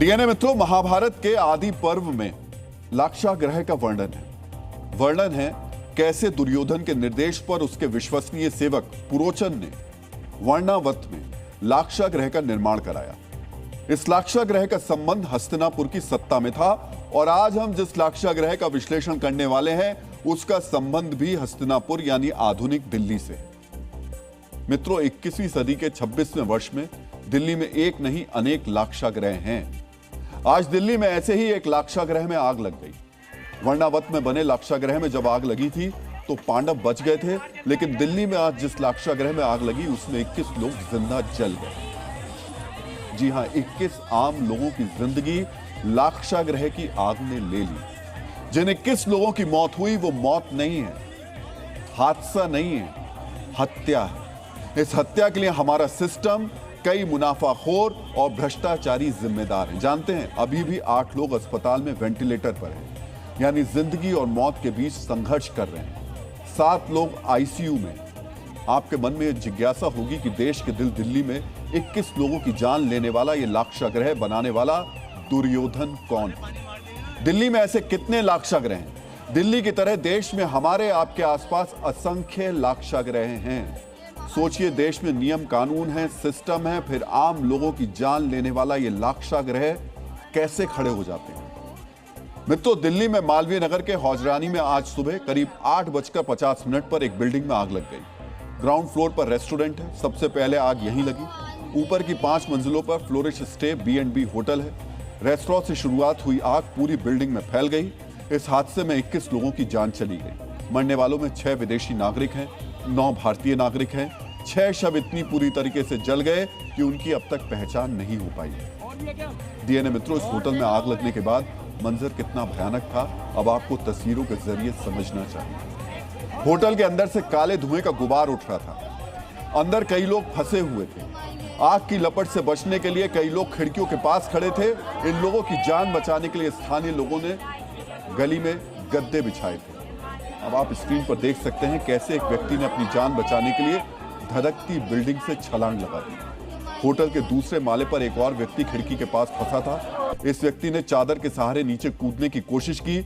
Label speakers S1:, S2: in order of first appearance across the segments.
S1: DNA मित्रों, महाभारत के आदि पर्व में लाक्षागृह का वर्णन है कैसे दुर्योधन के निर्देश पर उसके विश्वसनीय सेवक पुरोचन ने वर्णावत में लाक्षागृह का निर्माण कराया। इस लाक्षागृह का संबंध हस्तिनापुर की सत्ता में था और आज हम जिस लाक्षागृह का विश्लेषण करने वाले हैं उसका संबंध भी हस्तिनापुर यानी आधुनिक दिल्ली से। मित्रों, 21वीं सदी के 26वें वर्ष में दिल्ली में एक नहीं अनेक लाक्षागृह हैं। आज दिल्ली में ऐसे ही एक लाक्षागृह में आग लग गई। वर्णावत में बने लाक्षागृह में जब आग लगी थी तो पांडव बच गए थे, लेकिन दिल्ली में आज जिस लाक्षागृह में आग लगी उसमें 21 लोग जिंदा जल गए। जी हां, 21 आम लोगों की जिंदगी लाक्षागृह की आग ने ले ली। जिन 21 लोगों की मौत हुई वो मौत नहीं है, हादसा नहीं है, हत्या है। इस हत्या के लिए हमारा सिस्टम, कई मुनाफाखोर और भ्रष्टाचारी जिम्मेदार हैं। जानते हैं, अभी भी 8 लोग अस्पताल में वेंटिलेटर पर हैं, यानी जिंदगी और मौत के बीच संघर्ष कर रहे हैं। 7 लोग आईसीयू में। आपके मन में जिज्ञासा होगी कि देश के दिल्ली में 21 लोगों की जान लेने वाला ये लाक्षागृह बनाने वाला दुर्योधन कौन है? दिल्ली में ऐसे कितने लाक्षागृह हैं? दिल्ली की तरह देश में हमारे आपके आसपास असंख्य लाक्षागृह हैं। सोचिए, देश में नियम कानून है, सिस्टम है, फिर आम लोगों की जान लेने वाला ये लाक्षागृह कैसे खड़े हो जाते हैं? मित्रों, दिल्ली में मालवीय नगर के हौजरानी में आज सुबह करीब 8:50 पर एक बिल्डिंग में आग लग गई। ग्राउंड फ्लोर पर रेस्टोरेंट है। सबसे पहले आग यहीं लगी। ऊपर की 5 मंजिलों पर फ्लोरिश स्टे B&B होटल है। रेस्टोरेंट से शुरुआत हुई आग पूरी बिल्डिंग में फैल गई। इस हादसे में 21 लोगों की जान चली गई। मरने वालों में 6 विदेशी नागरिक हैं, 9 भारतीय नागरिक हैं। 6 शव इतनी पूरी तरीके से जल गए कि उनकी अब तक पहचान नहीं हो पाई है। डीएनए मित्रों, इस होटल में आग लगने के बाद मंजर कितना भयानक था, अब आपको तस्वीरों के जरिए समझना चाहिए। होटल के अंदर से काले धुएं का गुबार उठ रहा था। अंदर कई लोग फंसे हुए थे। आग की लपट से बचने के लिए कई लोग खिड़कियों के पास खड़े थे। इन लोगों की जान बचाने के लिए स्थानीय लोगों ने गली में गद्दे बिछाए थे। अब आप स्क्रीन पर देख सकते हैं कैसे एक व्यक्ति ने अपनी जान बचाने के लिए धधकती बिल्डिंग से छलांग लगा दी। होटल के दूसरे माले पर एक और व्यक्ति खिड़की के पास फंसा था। इस व्यक्ति ने चादर के सहारे नीचे कूदने की कोशिश की।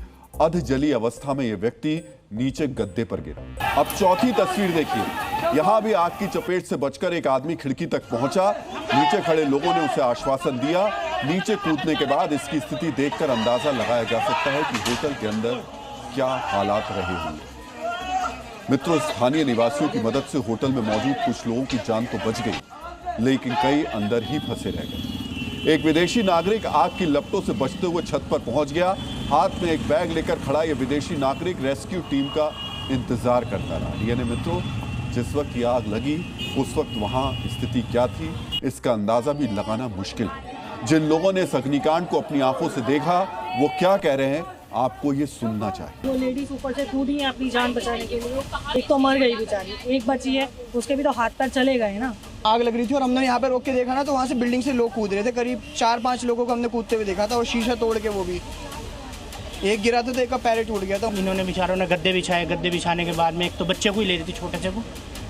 S1: अध जली अवस्था में यह व्यक्ति नीचे गद्दे पर गिरा। अब चौथी तस्वीर देखिए। यहां भी आग की चपेट से बचकर एक आदमी खिड़की तक पहुंचा। नीचे खड़े लोगों ने उसे आश्वासन दिया। नीचे कूदने के बाद इसकी स्थिति देखकर अंदाजा लगाया जा सकता है कि होटल के अंदर क्या हालात रहे होंगे। मित्रों, स्थानीय निवासियों की मदद से होटल में मौजूद कुछ लोगों की जान तो बच गई, लेकिन कई अंदर ही फंसे रह गए। एक विदेशी नागरिक आग की लपटों से बचते हुए छत पर पहुंच गया। हाथ में एक बैग लेकर खड़ा यह विदेशी नागरिक रेस्क्यू टीम का इंतजार करता रहा। यानी मित्रों, जिस वक्त ये आग लगी उस वक्त वहां स्थिति क्या थी, इसका अंदाजा भी लगाना मुश्किल है। जिन लोगों ने इस अग्निकांड को अपनी आंखों से देखा वो क्या कह रहे हैं, आपको ये सुनना चाहिए।
S2: वो लेडीज ऊपर से कूदी है अपनी जान बचाने के लिए। एक तो मर गई बेचारी, एक बची है, उसके भी तो हाथ पैर चले गए ना।
S3: आग लग रही थी और हमने यहाँ पे रोक के देखा ना, तो वहाँ से बिल्डिंग से लोग कूद रहे थे। करीब 4-5 लोगों को हमने कूदते हुए देखा था और शीशा तोड़ के, वो भी एक गिरा था तो एक का पैर टूट गया था।
S4: इन्होंने बेचारों ने गद्दे बिछाए। गद्दे बिछाने के बाद में एक तो बच्चे को ही ले रही थी,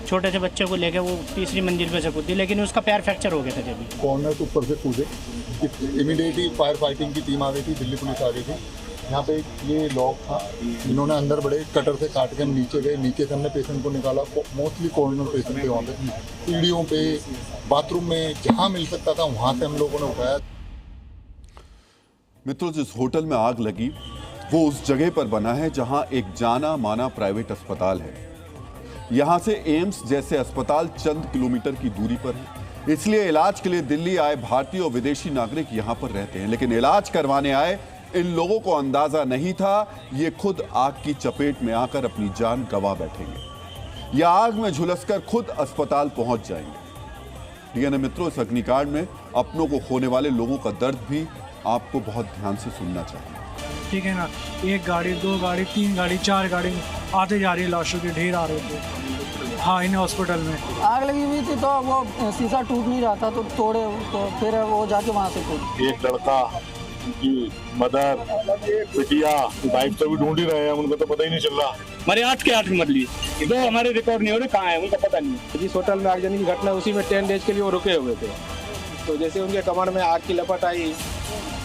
S4: छोटे से बच्चे को लेके वो तीसरी मंजिल पे से कूदी, लेकिन उसका पैर फ्रैक्चर हो गया था। जब
S5: कॉर्नर के ऊपर से कूदे, इमीडिएटली फायर फाइटिंग की टीम आ गई थी, दिल्ली पुलिस आ गई थी। यहाँ पे ये लॉक था, इन्होंने अंदर बड़े कटर से काट के हम नीचे गए। नीचे से हमने पेशेंट को निकाला। मोस्टली कॉर्नर पेशेंट थे वहाँ पे, सीढ़ियों पे, बाथरूम में, जहाँ मिल सकता था वहाँ से हम लोगों ने उठाया।
S1: मित्रों, जिस होटल में आग लगी वो उस जगह पर बना है जहां एक जाना माना प्राइवेट अस्पताल है। यहां से एम्स जैसे अस्पताल चंद किलोमीटर की दूरी पर है। इसलिए इलाज के लिए दिल्ली आए भारतीय और विदेशी नागरिक यहां पर रहते हैं, लेकिन इलाज करवाने आए इन लोगों को अंदाजा नहीं था ये खुद आग की चपेट में आकर अपनी जान गंवा बैठेंगे या आग में झुलसकर खुद अस्पताल पहुंच जाएंगे। डीएनए मित्रों, इस अग्निकांड में अपनों को खोने वाले लोगों का दर्द भी आपको बहुत ध्यान से सुनना चाहिए।
S6: ठीक है ना, 1 गाड़ी, 2 गाड़ी, 3 गाड़ी, 4 गाड़ी आते जा रही है, लाशों के ढेर आ रहे थे। हाँ, इन हॉस्पिटल में
S3: आग लगी हुई थी तो वो शीशा टूट नहीं रहा था तो तोड़े, तो फिर वो जाके वहाँ से कूद।
S5: एक लड़का की मदर, बिटिया, वाइफ तो भी ढूंढ ही रहे हैं, उनको तो पता ही नहीं चल रहा।
S7: हमारे 8 के 8 मर लिए, इधर हमारे रिकॉर्ड नहीं हो रहे, कहाँ है उनका पता नहीं।
S8: जिस होटल में आग लगने की घटना, उसी में 10 डेज के लिए वो रुके हुए थे। तो जैसे उनके कमर में आग की लपट आई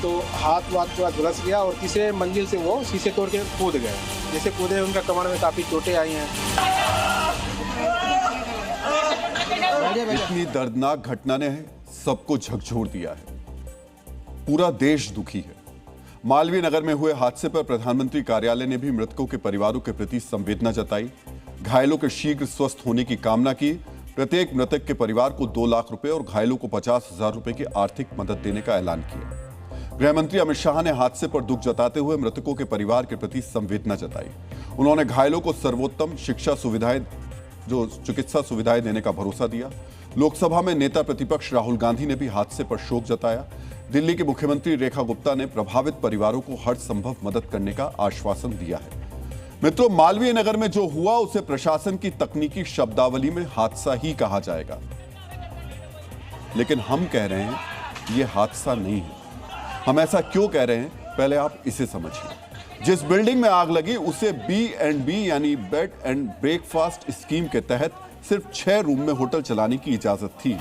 S8: तो हाथ वाथ पूरा झुलस गया और तीसरे मंजिल से वो शीशे तोड़ के कूद गए। जैसे कूदे उनका कमर में काफ़ी चोटें आई हैं।
S1: इतनी दर्दनाक घटना ने सबको झकझोर दिया है। पूरा देश दुखी है। मालवीय नगर में हुए हादसे पर प्रधानमंत्री कार्यालय ने भी मृतकों के परिवारों के प्रति संवेदना जताई, घायलों के शीघ्र स्वस्थ होने की कामना की। प्रत्येक मृतक के परिवार को 2 लाख रुपए और घायलों को 50,000 रुपए की आर्थिक मदद देने का ऐलान किया। गृह मंत्री अमित शाह ने हादसे पर दुख जताते हुए मृतकों के परिवार के प्रति संवेदना जताई। उन्होंने घायलों को सर्वोत्तम चिकित्सा सुविधाएं देने का भरोसा दिया। लोकसभा में नेता प्रतिपक्ष राहुल गांधी ने भी हादसे पर शोक जताया। दिल्ली की मुख्यमंत्री रेखा गुप्ता ने प्रभावित परिवारों को हर संभव मदद करने का आश्वासन दिया है। मित्रों, मालवीय नगर में जो हुआ उसे प्रशासन की तकनीकी शब्दावली में हादसा ही कहा जाएगा, लेकिन हम कह रहे हैं यह हादसा नहीं है। हम ऐसा क्यों कह रहे हैं, पहले आप इसे समझिए। जिस बिल्डिंग में आग लगी उसे B&B यानी बेड एंड ब्रेकफास्ट स्कीम के तहत सिर्फ 6 रूम में होटल चलाने की इजाजत थी।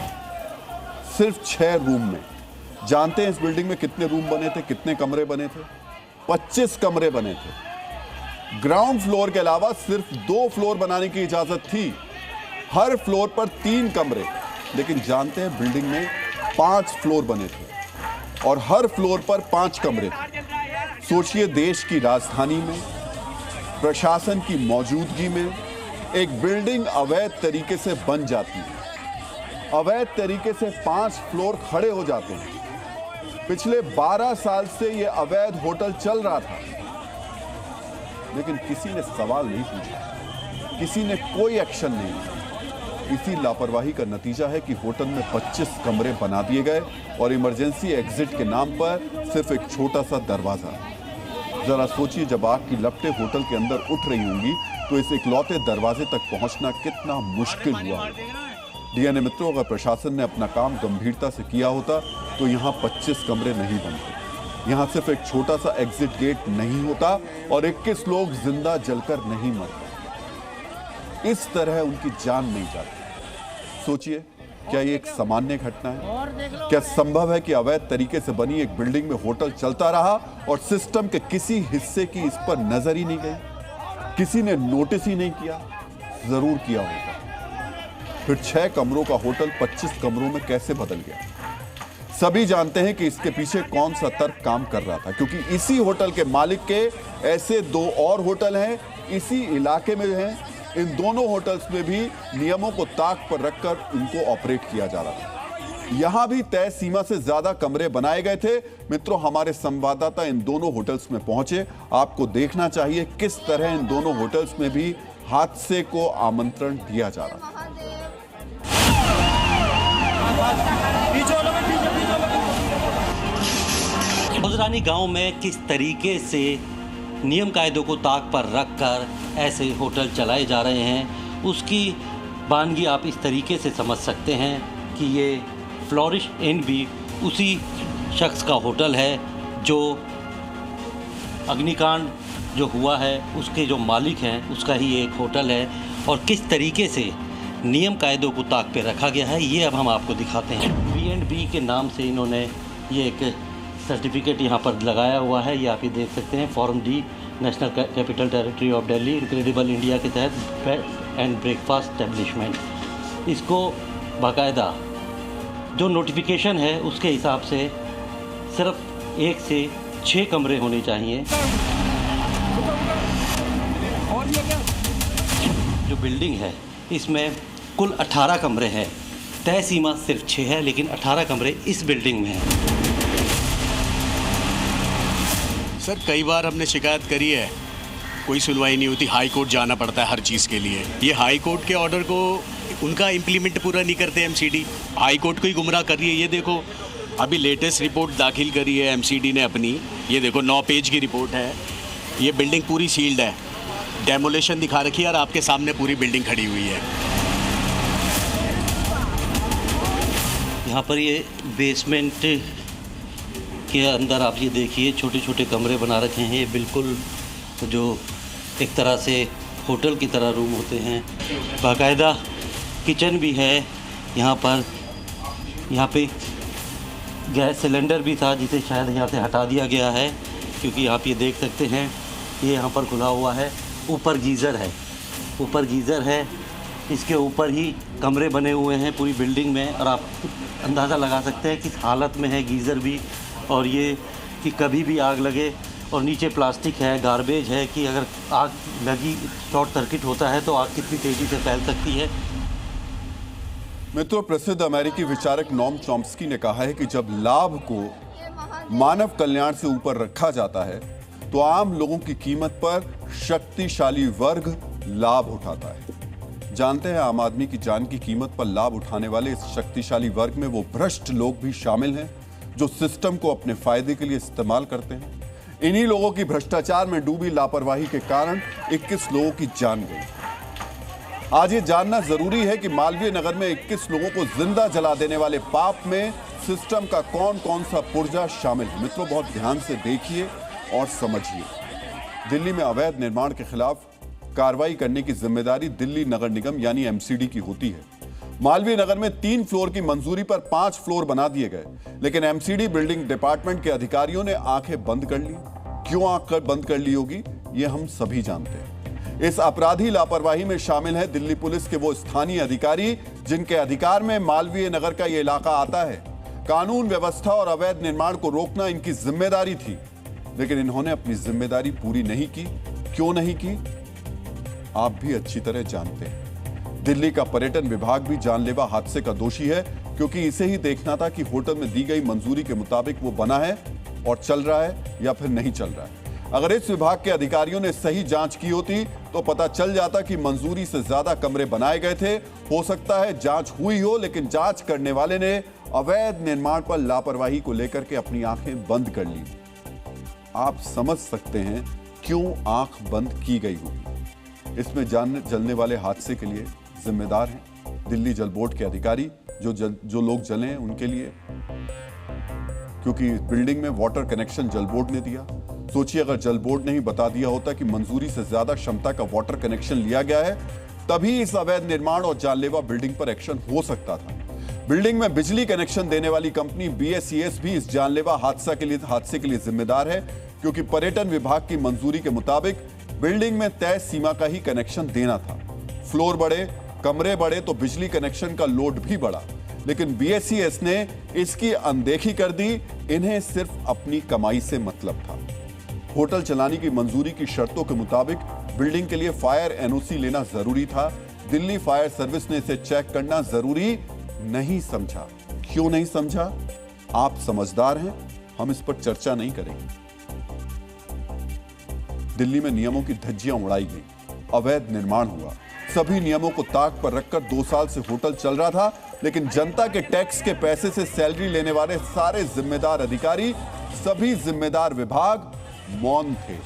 S1: सिर्फ 6 रूम में। जानते हैं इस बिल्डिंग में कितने रूम बने थे, कितने कमरे बने थे? 25 कमरे बने थे। ग्राउंड फ्लोर के अलावा सिर्फ 2 फ्लोर बनाने की इजाजत थी। हर फ्लोर पर 3 कमरे, लेकिन जानते हैं बिल्डिंग में 5 फ्लोर बने थे और हर फ्लोर पर 5 कमरे थे। सोचिए, देश की राजधानी में प्रशासन की मौजूदगी में एक बिल्डिंग अवैध तरीके से बन जाती है। अवैध तरीके से 5 फ्लोर खड़े हो जाते हैं। पिछले 12 साल से यह अवैध होटल चल रहा था, लेकिन किसी ने सवाल नहीं पूछा, किसी ने कोई एक्शन नहीं लिया। इसी लापरवाही का नतीजा है कि होटल में 25 कमरे बना दिए गए और इमरजेंसी एग्जिट के नाम पर सिर्फ एक छोटा सा दरवाजा। जरा सोचिए, जब आग की लपटें होटल के अंदर उठ रही होंगी तो इस इकलौते दरवाजे तक पहुंचना कितना मुश्किल हुआ। डीएनए मित्रों, अगर प्रशासन ने अपना काम गंभीरता से किया होता तो यहां 25 कमरे नहीं बनते, यहां सिर्फ एक छोटा सा एग्जिट गेट नहीं होता और 21 लोग जिंदा जलकर नहीं मरते। इस तरह उनकी जान नहीं जाती। सोचिए, क्या ये एक सामान्य घटना है? क्या संभव है कि अवैध तरीके से बनी एक बिल्डिंग में होटल चलता रहा और सिस्टम के किसी हिस्से की इस पर नजर ही नहीं गई, किसी ने नोटिस ही नहीं किया? जरूर किया होगा। फिर 6 कमरों का होटल 25 कमरों में कैसे बदल गया? सभी जानते हैं कि इसके पीछे कौन सा तर्क काम कर रहा था, क्योंकि इसी होटल के मालिक के ऐसे 2 और होटल हैं इसी इलाके में हैं। इन दोनों होटल्स में भी नियमों को ताक पर रखकर इनको ऑपरेट किया जा रहा था। यहां भी तय सीमा से ज्यादा कमरे बनाए गए थे। मित्रों, हमारे संवाददाता इन दोनों होटल्स में पहुंचे। आपको देखना चाहिए किस तरह इन दोनों होटल्स में भी हादसे को आमंत्रण दिया जा रहा था।
S9: गुजरानी गांव में किस तरीके से नियम कायदों को ताक पर रखकर ऐसे होटल चलाए जा रहे हैं, उसकी वानगी आप इस तरीके से समझ सकते हैं कि ये फ्लोरिश इन भी उसी शख्स का होटल है जो अग्निकांड जो हुआ है उसके जो मालिक हैं उसका ही एक होटल है। और किस तरीके से नियम कायदों को ताक पे रखा गया है ये अब हम आपको दिखाते हैं। B&B के नाम से इन्होंने ये एक सर्टिफिकेट यहाँ पर लगाया हुआ है, ये आप ये देख सकते हैं। Form D national capital territory of Delhi incredible India के तहत बेड एंड ब्रेकफास्ट एस्टेब्लिशमेंट। इसको बाकायदा जो नोटिफिकेशन है उसके हिसाब से सिर्फ 1 से 6 कमरे होने चाहिए। जो बिल्डिंग है इसमें कुल 18 कमरे हैं। तय सीमा सिर्फ 6 है, लेकिन 18 कमरे इस बिल्डिंग में हैं।
S10: सर, कई बार हमने शिकायत करी है, कोई सुनवाई नहीं होती। हाई कोर्ट जाना पड़ता है हर चीज़ के लिए। ये हाई कोर्ट के ऑर्डर को उनका इम्प्लीमेंट पूरा नहीं करते MCD, हाई कोर्ट को ही गुमराह कर रही है। ये देखो, अभी लेटेस्ट रिपोर्ट दाखिल करी है MCD ने अपनी, ये देखो 9 पेज की रिपोर्ट है। ये बिल्डिंग पूरी सील्ड है, डेमोलेशन दिखा रखी है और आपके सामने पूरी बिल्डिंग खड़ी हुई है।
S9: यहाँ पर ये बेसमेंट के अंदर आप ये देखिए छोटे छोटे कमरे बना रखे हैं। ये बिल्कुल जो एक तरह से होटल की तरह रूम होते हैं। बाकायदा किचन भी है यहाँ पर। यहाँ पे गैस सिलेंडर भी था जिसे शायद यहाँ से हटा दिया गया है, क्योंकि आप ये देख सकते हैं ये यहाँ पर खुला हुआ है। ऊपर गीज़र है, ऊपर गीज़र है, इसके ऊपर ही कमरे बने हुए हैं पूरी बिल्डिंग में, और आप अंदाज़ा लगा सकते हैं किस हालत में है गीज़र भी, और ये कि कभी भी आग लगे। और नीचे प्लास्टिक है, गार्बेज है, कि अगर आग लगी, शॉर्ट सर्किट होता है तो आग कितनी तेज़ी से फैल सकती है।
S1: मित्रों, प्रसिद्ध अमेरिकी विचारक नॉम चॉम्स्की ने कहा है कि जब लाभ को मानव कल्याण से ऊपर रखा जाता है तो आम लोगों की कीमत पर शक्तिशाली वर्ग लाभ उठाता है। जानते हैं आम आदमी की जान की कीमत पर लाभ उठाने वाले इस शक्तिशाली वर्ग में वो भ्रष्ट लोग भी शामिल हैं जो सिस्टम को अपने फायदे के लिए इस्तेमाल करते हैं। इन्हीं लोगों की भ्रष्टाचार में डूबी लापरवाही के कारण 21 लोगों की जान गई। आज ये जानना जरूरी है कि मालवीय नगर में 21 लोगों को जिंदा जला देने वाले पाप में सिस्टम का कौन कौन सा पुर्जा शामिल है। मित्रों, बहुत ध्यान से देखिए और समझिए। दिल्ली में अवैध निर्माण के खिलाफ कार्रवाई करने की जिम्मेदारी दिल्ली नगर निगम यानी एमसीडी की होती है। मालवीय नगर में 3 फ्लोर की मंजूरी पर 5 फ्लोर बना दिए गए, लेकिन एमसीडी बिल्डिंग डिपार्टमेंट के अधिकारियों ने आंखें बंद कर ली। क्यों आंखें बंद कर ली होगी, ये हम सभी जानते हैं। इस अपराधी लापरवाही में शामिल है दिल्ली पुलिस के वो स्थानीय अधिकारी जिनके अधिकार में मालवीय नगर का ये इलाका आता है। कानून व्यवस्था और अवैध निर्माण को रोकना इनकी जिम्मेदारी थी, लेकिन इन्होंने अपनी जिम्मेदारी पूरी नहीं की। क्यों नहीं की, आप भी अच्छी तरह जानते हैं। दिल्ली का पर्यटन विभाग भी जानलेवा हादसे का दोषी है, क्योंकि इसे ही देखना था कि होटल में दी गई मंजूरी के मुताबिक वो बना है और चल रहा है या फिर नहीं चल रहा है। अगर इस विभाग के अधिकारियों ने सही जांच की होती तो पता चल जाता कि मंजूरी से ज्यादा कमरे बनाए गए थे। हो सकता है जांच हुई हो, लेकिन जांच करने वाले ने अवैध निर्माण पर लापरवाही को लेकर के अपनी आंखें बंद कर ली। आप समझ सकते हैं क्यों आंख बंद की गई होगी। इसमें जलने वाले हादसे के लिए जिम्मेदार हैं दिल्ली जल बोर्ड के अधिकारी। जो लोग जले हैं उनके लिए, क्योंकि बिल्डिंग में वाटर कनेक्शन जल बोर्ड ने दिया। सोचिए अगर जल बोर्ड ने ही बता दिया होता कि मंजूरी से ज्यादा क्षमता का वाटर कनेक्शन लिया गया है, तभी इस अवैध निर्माण और जानलेवा बिल्डिंग पर एक्शन हो सकता था। बिल्डिंग में बिजली कनेक्शन देने वाली कंपनी BSES भी इस जानलेवा हादसे के लिए जिम्मेदार है, क्योंकि पर्यटन विभाग की मंजूरी के मुताबिक बिल्डिंग में तय सीमा का ही कनेक्शन देना था। फ्लोर बढ़े, कमरे बढ़े तो बिजली कनेक्शन का लोड भी बढ़ा, लेकिन BSES ने इसकी अनदेखी कर दी। इन्हें सिर्फ अपनी कमाई से मतलब था। होटल चलाने की मंजूरी की शर्तों के मुताबिक बिल्डिंग के लिए फायर NOC लेना जरूरी था। दिल्ली फायर सर्विस ने इसे चेक करना जरूरी नहीं समझा। क्यों नहीं समझा? आप समझदार हैं, हम इस पर चर्चा नहीं करेंगे। दिल्ली में नियमों की धज्जियां उड़ाई गई, अवैध निर्माण हुआ। सभी नियमों को ताक पर रखकर 2 साल से होटल चल रहा था, लेकिन जनता के टैक्स के पैसे से सैलरी लेने वाले सारे जिम्मेदार अधिकारी, सभी जिम्मेदार विभाग मौन थे।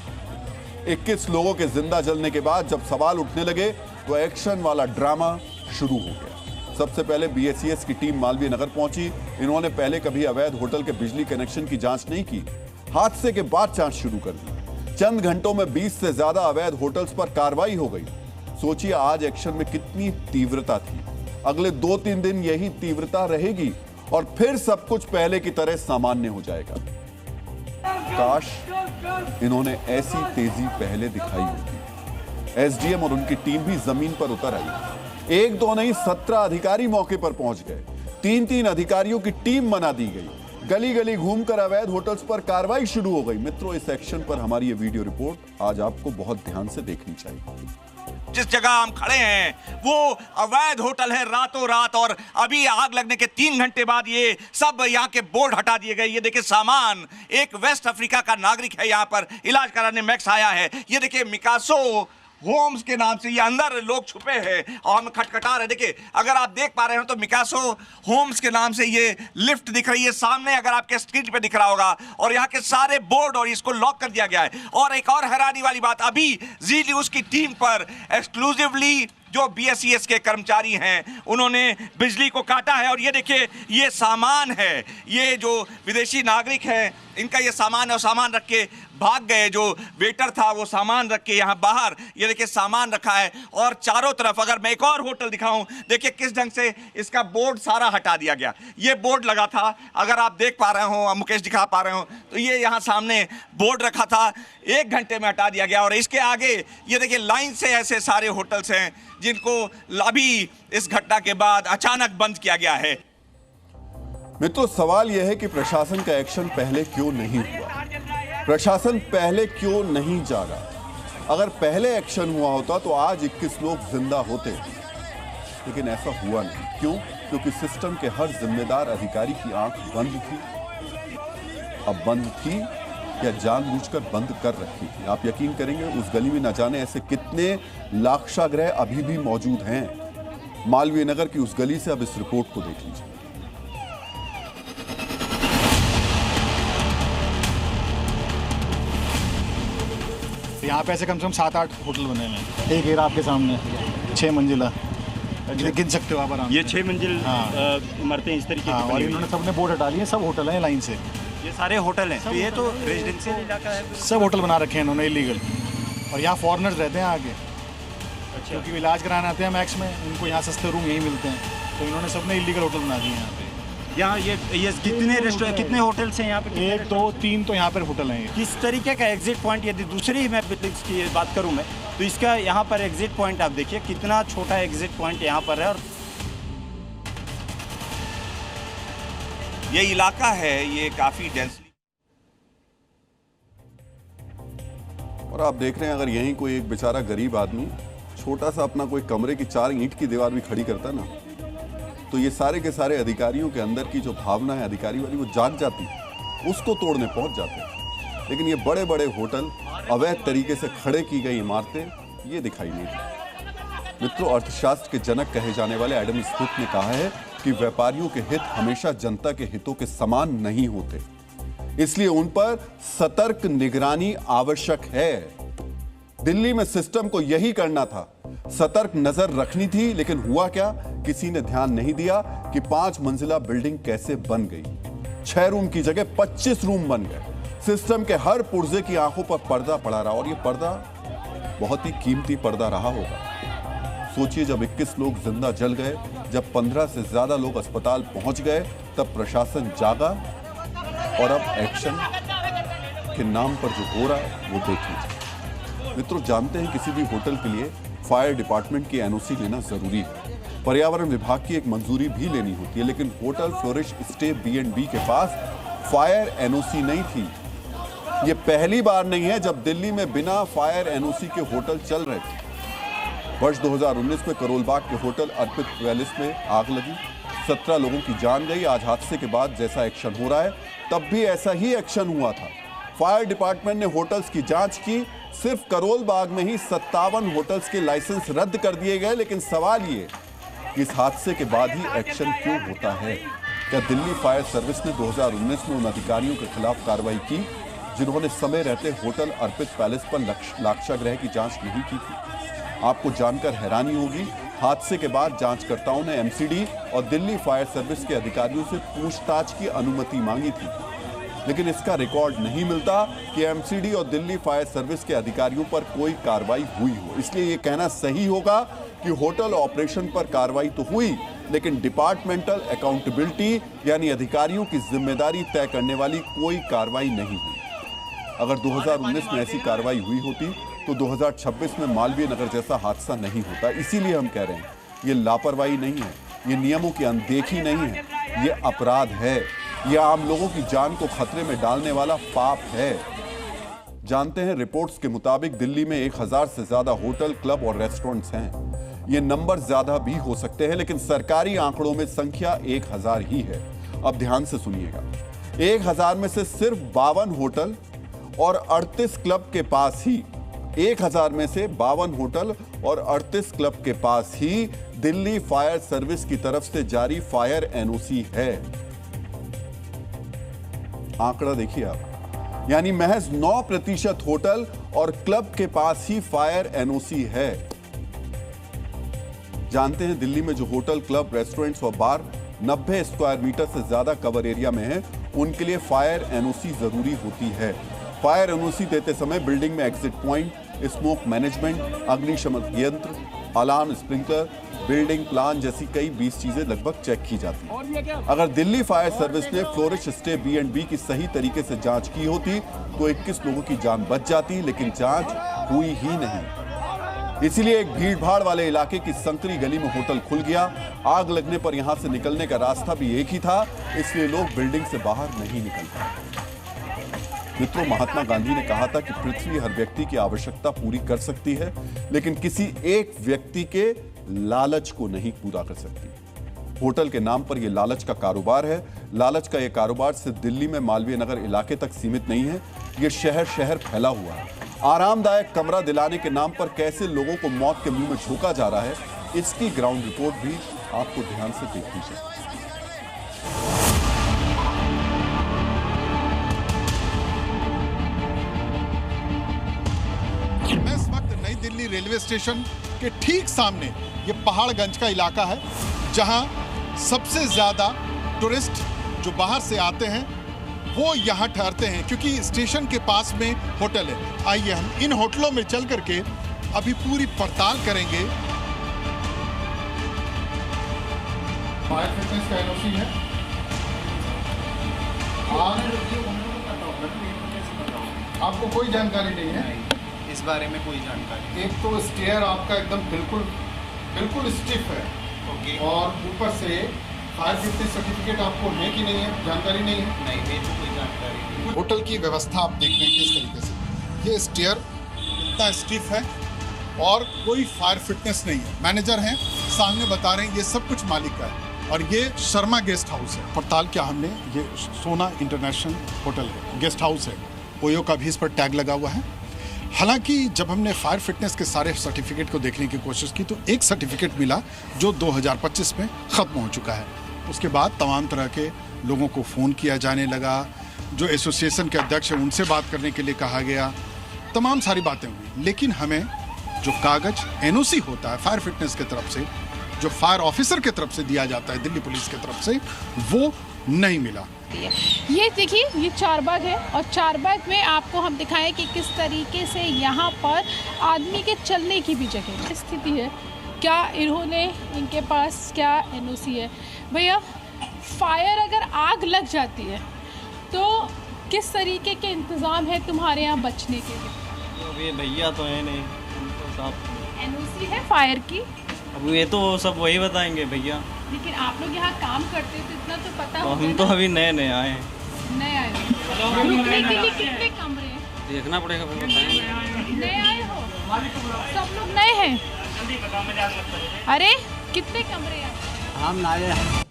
S1: 21 लोगों के जिंदा जलने के बाद जब सवाल उठने लगे तो एक्शन वाला ड्रामा शुरू हो गया। सबसे पहले BSES की टीम मालवीय नगर पहुंची। इन्होंने पहले कभी अवैध होटल के बिजली कनेक्शन की जांच नहीं की, हादसे के बाद जांच शुरू कर दी। चंद घंटों में 20 से ज्यादा अवैध होटल्स पर कार्रवाई हो गई। सोचिए आज एक्शन में कितनी तीव्रता थी। अगले 2-3 दिन यही तीव्रता रहेगी और फिर सब कुछ पहले की तरह सामान्य हो जाएगा। काश इन्होंने ऐसी तेजी पहले दिखाई होती। SDM और उनकी टीम भी जमीन पर उतर आई। 1-2 नहीं, 17 अधिकारी मौके पर पहुंच गए। 3-3 अधिकारियों की टीम बना दी गई। गली गली घूमकर अवैध होटल्स पर कार्रवाई शुरू हो गई। मित्रों, इस एक्शन पर हमारी ये वीडियो रिपोर्ट आज आपको बहुत ध्यान से देखनी चाहिए।
S11: जिस जगह हम खड़े हैं वो अवैध होटल है रातों रात, और अभी आग लगने के 3 घंटे बाद ये सब यहाँ के बोर्ड हटा दिए गए। ये देखिए सामान, एक वेस्ट अफ्रीका का नागरिक है यहाँ पर इलाज कराने मैक्स आया है। ये देखिए मिकासो होम्स के नाम से ये अंदर लोग छुपे हैं और हम खटखटा रहे। देखिए अगर आप देख पा रहे हो तो मिकासो होम्स के नाम से ये लिफ्ट दिख रही है सामने, अगर आपके स्क्रीन पे दिख रहा होगा, और यहाँ के सारे बोर्ड और इसको लॉक कर दिया गया है। और एक और हैरानी वाली बात, अभी जी न्यूज़ की टीम पर एक्सक्लूसिवली जो BSES के कर्मचारी हैं उन्होंने बिजली को काटा है। और ये देखिए ये सामान है, ये जो विदेशी नागरिक हैं इनका ये सामान है, और सामान रख के भाग गए। जो वेटर था वो सामान रख के यहाँ बाहर, ये देखिए सामान रखा है, और चारों तरफ अगर मैं एक और होटल दिखाऊं, देखिए किस ढंग से इसका बोर्ड सारा हटा दिया गया। ये बोर्ड लगा था, अगर आप देख पा रहे हो, मुकेश दिखा पा रहे हो, तो ये यहाँ सामने बोर्ड रखा था, 1 घंटे में हटा दिया गया। और इसके आगे ये देखिए लाइन से ऐसे सारे होटल्स हैं जिनको अभी इस घटना के बाद अचानक बंद किया गया है।
S1: मित्रों, सवाल यह है कि प्रशासन का एक्शन पहले क्यों नहीं हुआ? प्रशासन पहले क्यों नहीं जागा? अगर पहले एक्शन हुआ होता तो आज 21 लोग जिंदा होते, लेकिन ऐसा हुआ नहीं। क्यों? क्योंकि सिस्टम के हर जिम्मेदार अधिकारी की आंख बंद थी। अब बंद थी या जानबूझकर बंद कर रखी थी? आप यकीन करेंगे, उस गली में न जाने ऐसे कितने लाक्षागृह अभी भी मौजूद हैं। मालवीय नगर की उस गली से अब इस रिपोर्ट को देख लीजिए।
S12: यहाँ पे ऐसे कम से कम 7-8 होटल बने हुए हैं। एक एरा आपके सामने 6 मंजिला, गिन सकते हो आप आराम।
S13: ये 6 मंजिल इमारतें इस तरीके की,
S12: और इन्होंने सबने बोर्ड हटा लिए। सब होटल हैं लाइन से,
S13: ये सारे होटल हैं। तो ये तो रेजिडेंशियल इलाका है,
S12: सब होटल बना रखे हैं इन्होंने इलीगल। और यहाँ फॉरेनर्स रहते हैं आगे, क्योंकि इलाज कराने आते हैं मैक्स में, उनको यहाँ सस्ते रूम यहीं मिलते हैं, तो इन्होंने सबने इलीगल होटल बना दिए यहाँ पे।
S13: यहाँ ये कितने रेस्टोरेंट, कितने होटल्स हैं यहाँ पे?
S12: 1, 2, 3 तो यहाँ पर होटल हैं।
S13: किस तरीके का एग्जिट पॉइंट, यदि दूसरी मैं बिल्डिंग्स की बात करूँ मैं, तो इसका यहाँ पर एग्जिट पॉइंट आप देखिए कितना छोटा एग्जिट पॉइंट यहाँ पर है। और
S11: ये इलाका है, ये काफी डेंसली,
S1: और आप देख रहे हैं, अगर यहीं कोई एक बेचारा गरीब आदमी छोटा सा अपना कोई कमरे की 4 ईंट की दीवार भी खड़ी करता ना, तो ये सारे के सारे अधिकारियों के अंदर की जो भावना है अधिकारी वाली, वो जाग जाती, उसको तोड़ने पहुंच जाते हैं। लेकिन ये बड़े बड़े होटल, अवैध तरीके से खड़े की गई इमारतें, ये दिखाई नहीं दी। मित्रों, अर्थशास्त्र के जनक कहे जाने वाले एडम स्मिथ ने कहा है कि व्यापारियों के हित हमेशा जनता के हितों के समान नहीं होते, इसलिए उन पर सतर्क निगरानी आवश्यक है। दिल्ली में सिस्टम को यही करना था, सतर्क नजर रखनी थी। लेकिन हुआ क्या? किसी ने ध्यान नहीं दिया कि 5 मंजिला बिल्डिंग कैसे बन गई। 6 रूम की जगह 25 रूम बन गए। सिस्टम के हर पुर्जे की आंखों पर पर्दा पड़ा रहा, और यह पर्दा बहुत ही कीमती पर्दा रहा होगा। सोचिए, जब 21 लोग जिंदा जल गए, जब 15 से ज्यादा लोग अस्पताल पहुंच गए, तब प्रशासन जागा, और अब एक्शन के नाम पर जो हो रहा है वो देख लीजिए। मित्रों, जानते हैं किसी भी होटल के लिए फायर डिपार्टमेंट की एनओसी लेना जरूरी है, पर्यावरण विभाग की एक मंजूरी भी लेनी होती है, लेकिन होटल फ्लोरिश स्टे B&B के पास फायर एनओसी नहीं थी। ये पहली बार नहीं है जब दिल्ली में बिना फायर एनओसी के होटल चल रहे थे। वर्ष 2019 में करोल बाग के होटल अर्पित पैलेस में आग लगी, 17 लोगों की जान गई। आज हादसे के बाद जैसा एक्शन हो रहा है, तब भी ऐसा ही एक्शन हुआ था। फायर डिपार्टमेंट ने होटल्स की जांच की, सिर्फ करोल बाग में ही 57 होटल्स के लाइसेंस रद्द कर दिए गए। लेकिन सवाल ये, इस हादसे के बाद ही एक्शन क्यों होता है? क्या दिल्ली फायर सर्विस ने 2019 में उन अधिकारियों के खिलाफ कार्रवाई की जिन्होंने समय रहते होटल अर्पित पैलेस पर लाक्षागृह की जांच नहीं की थी? आपको जानकर हैरानी होगी, हादसे के बाद जांचकर्ताओं ने एमसीडी और दिल्ली फायर सर्विस के अधिकारियों से पूछताछ की अनुमति मांगी थी, लेकिन इसका रिकॉर्ड नहीं मिलता कि एमसीडी और दिल्ली फायर सर्विस के अधिकारियों पर कोई कार्रवाई हुई हो। इसलिए यह कहना सही होगा कि होटल ऑपरेशन पर कार्रवाई तो हुई, लेकिन डिपार्टमेंटल अकाउंटेबिलिटी यानी अधिकारियों की जिम्मेदारी तय करने वाली कोई कार्रवाई नहीं हुई। अगर 2019 में ऐसी कार्रवाई हुई होती तो 2026 में मालवीय नगर जैसा हादसा नहीं होता। इसीलिए हम कह रहे हैं, ये लापरवाही नहीं है, ये नियमों की अनदेखी नहीं है, ये अपराध है, यह आम लोगों की जान को खतरे में डालने वाला पाप है। जानते हैं, रिपोर्ट्स के मुताबिक दिल्ली में 1000 से ज्यादा होटल, क्लब और रेस्टोरेंट्स हैं। ये नंबर ज्यादा भी हो सकते हैं, लेकिन सरकारी आंकड़ों में संख्या 1000 ही है। अब ध्यान से सुनिएगा, 1000 में से सिर्फ 52 होटल और 38 क्लब के पास ही 1000 में से 52 होटल और 38 क्लब के पास ही दिल्ली फायर सर्विस की तरफ से जारी फायर एनओसी है। आंकड़ा देखिए आप, यानी महज 9% होटल और क्लब के पास ही फायर एनओसी है। जानते हैं, दिल्ली में जो होटल, क्लब, रेस्टोरेंट्स और बार 90 स्क्वायर मीटर से ज्यादा कवर एरिया में है, उनके लिए फायर एनओसी जरूरी होती है। फायर एनओसी देते समय बिल्डिंग में एग्जिट पॉइंट, स्मोक मैनेजमेंट, अग्निशमन यंत्र, अलार्म, स्प्रिंकलर, बिल्डिंग प्लान जैसी कई 20 चीजें लगभग चेक की जाती हैं। अगर दिल्ली फायर सर्विस ने फ्लोरिश स्टे B&B की सही तरीके से जांच की होती तो 21 लोगों की जान बच जाती, लेकिन जांच हुई ही नहीं। इसीलिए एक भीड़-भाड़ वाले इलाके की संकरी गली में होटल खुल गया। आग लगने पर यहां से निकलने का रास्ता भी एक ही था, इसलिए लोग बिल्डिंग से बाहर नहीं निकल पाए। मित्रों, महात्मा गांधी ने कहा था कि पृथ्वी हर व्यक्ति की आवश्यकता पूरी कर सकती है, लेकिन किसी एक व्यक्ति के लालच को नहीं पूरा कर सकती। होटल के नाम पर यह लालच का कारोबार है। लालच का यह कारोबार सिर्फ दिल्ली में मालवीय नगर इलाके तक सीमित नहीं है, यह शहर शहर फैला हुआ है। आरामदायक कमरा दिलाने के नाम पर कैसे लोगों को मौत के मुंह में झोंका जा रहा है, इसकी ग्राउंड रिपोर्ट भी आपको ध्यान से देखनी चाहिए।
S14: मैं इस वक्त नई दिल्ली रेलवे स्टेशन के ठीक सामने ये पहाड़गंज का इलाका है, जहां सबसे ज्यादा टूरिस्ट जो बाहर से आते हैं वो यहाँ ठहरते हैं, क्योंकि स्टेशन के पास में होटल है। आइए हम इन होटलों में चल करके अभी पूरी पड़ताल करेंगे। फायर फिटनेस का एनओसी है। आपको कोई जानकारी नहीं है
S15: इस बारे में? कोई जानकारी?
S14: एक तो स्टेयर आपका एकदम बिल्कुल स्टिफ है। ओके। और ऊपर से फायर फिटनेस सर्टिफिकेट आपको है कि नहीं है, जानकारी नहीं है?
S15: नहीं, मेरे को कोई जानकारी नहीं।
S14: होटल की व्यवस्था आप देख रहे हैं किस तरीके से। ये स्टेयर इतना स्टिफ है और कोई फायर फिटनेस नहीं है। मैनेजर हैं, सामने बता रहे हैं ये सब कुछ मालिक का है। और ये शर्मा गेस्ट हाउस है। पड़ताल किया हमने, ये सोना इंटरनेशनल होटल है, गेस्ट हाउस है। ओयो का भी इस पर टैग लगा हुआ है। हालांकि जब हमने फायर फिटनेस के सारे सर्टिफिकेट को देखने की कोशिश की तो एक सर्टिफिकेट मिला जो 2025 में ख़त्म हो चुका है। उसके बाद तमाम तरह के लोगों को फ़ोन किया जाने लगा, जो एसोसिएशन के अध्यक्ष हैं उनसे बात करने के लिए कहा गया, तमाम सारी बातें हुई। लेकिन हमें जो कागज एनओसी होता है फायर फिटनेस की तरफ से, जो फायर ऑफिसर की तरफ से दिया जाता है दिल्ली पुलिस की तरफ से, वो नहीं मिला।
S16: ये देखिए, ये चारबाग है और चारबाग में आपको हम दिखाएं कि किस तरीके से यहाँ पर आदमी के चलने की भी जगह स्थिति है। क्या इन्होंने, इनके पास क्या एनओसी है? भैया, फायर अगर आग लग जाती है तो किस तरीके के इंतज़ाम है तुम्हारे यहाँ बचने के लिए?
S17: अब ये भैया तो है नहीं, उनको साफ
S16: एनओसी है फायर की?
S17: अब ये तो सब वही बताएंगे भैया।
S16: लेकिन आप लोग यहाँ काम करते तो इतना तो पता होगा।
S17: हम तो अभी नए आए हैं।
S16: नए आए हो? रुकने के लिए कितने कमरे हैं?
S17: देखना पड़ेगा, फिर बताएंगे।
S16: नए आए हो? सब लोग नए हैं? अरे कितने कमरे हैं?
S17: हम नए हैं।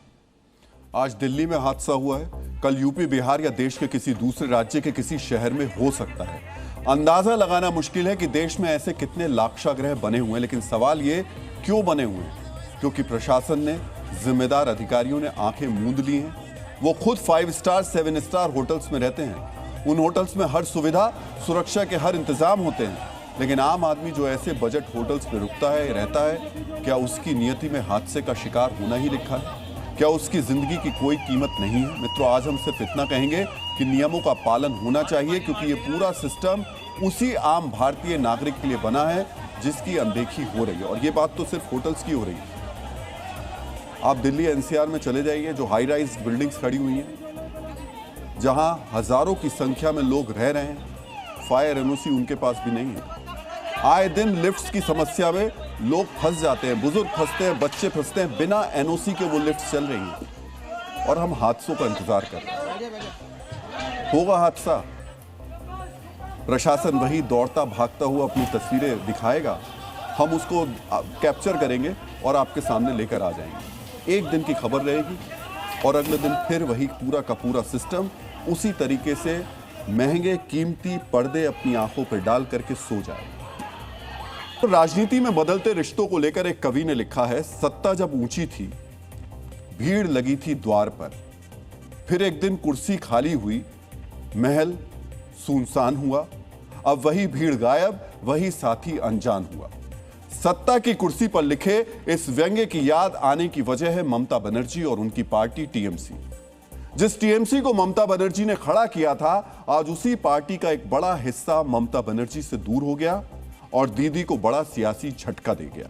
S1: आज दिल्ली में हादसा हुआ है, कल यूपी, बिहार या देश के किसी दूसरे राज्य के किसी शहर में हो सकता है। अंदाजा लगाना मुश्किल है कि देश में ऐसे कितने लाक्षागृह बने हुए हैं, लेकिन सवाल ये क्यों बने हुए हैं? क्योंकि प्रशासन ने, जिम्मेदार अधिकारियों ने आंखें मूंद ली हैं। वो खुद 5 स्टार 7 स्टार होटल्स में रहते हैं। उन होटल्स में हर सुविधा, सुरक्षा के हर इंतजाम होते हैं, लेकिन आम आदमी जो ऐसे बजट होटल्स में रुकता है, रहता है, क्या उसकी नियति में हादसे का शिकार होना ही लिखा है? क्या उसकी जिंदगी की कोई कीमत नहीं है? मित्रों, आज हम सिर्फ इतना कहेंगे कि नियमों का पालन होना चाहिए, क्योंकि ये पूरा सिस्टम उसी आम भारतीय नागरिक के लिए बना है जिसकी अनदेखी हो रही है। और ये बात तो सिर्फ होटल्स की हो रही है। आप दिल्ली एनसीआर में चले जाइए, जो हाई राइज बिल्डिंग्स खड़ी हुई हैं, जहां हजारों की संख्या में लोग रह रहे हैं, फायर एनओसी उनके पास भी नहीं है। आए दिन लिफ्ट्स की समस्या में लोग फंस जाते हैं, बुजुर्ग फंसते हैं, बच्चे फंसते हैं, बिना एनओसी के वो लिफ्ट चल रही हैं और हम हादसों का इंतजार कर रहे हैं। होगा हादसा, प्रशासन वही दौड़ता भागता हुआ अपनी तस्वीरें दिखाएगा, हम उसको कैप्चर करेंगे और आपके सामने लेकर आ जाएंगे। एक दिन की खबर रहेगी और अगले दिन फिर वही पूरा का पूरा सिस्टम उसी तरीके से महंगे कीमती पर्दे अपनी आंखों पर डाल करके सो जाएगा। तो राजनीति में बदलते रिश्तों को लेकर एक कवि ने लिखा है, सत्ता जब ऊंची थी, भीड़ लगी थी द्वार पर, फिर एक दिन कुर्सी खाली हुई, महल सुनसान हुआ, अब वही भीड़ गायब, वही साथी अनजान हुआ। सत्ता की कुर्सी पर लिखे इस व्यंग्य की याद आने की वजह है ममता बनर्जी और उनकी पार्टी टीएमसी। जिस टीएमसी को ममता बनर्जी ने खड़ा किया था, आज उसी पार्टी का एक बड़ा हिस्सा ममता बनर्जी से दूर हो गया और दीदी को बड़ा सियासी झटका दे गया।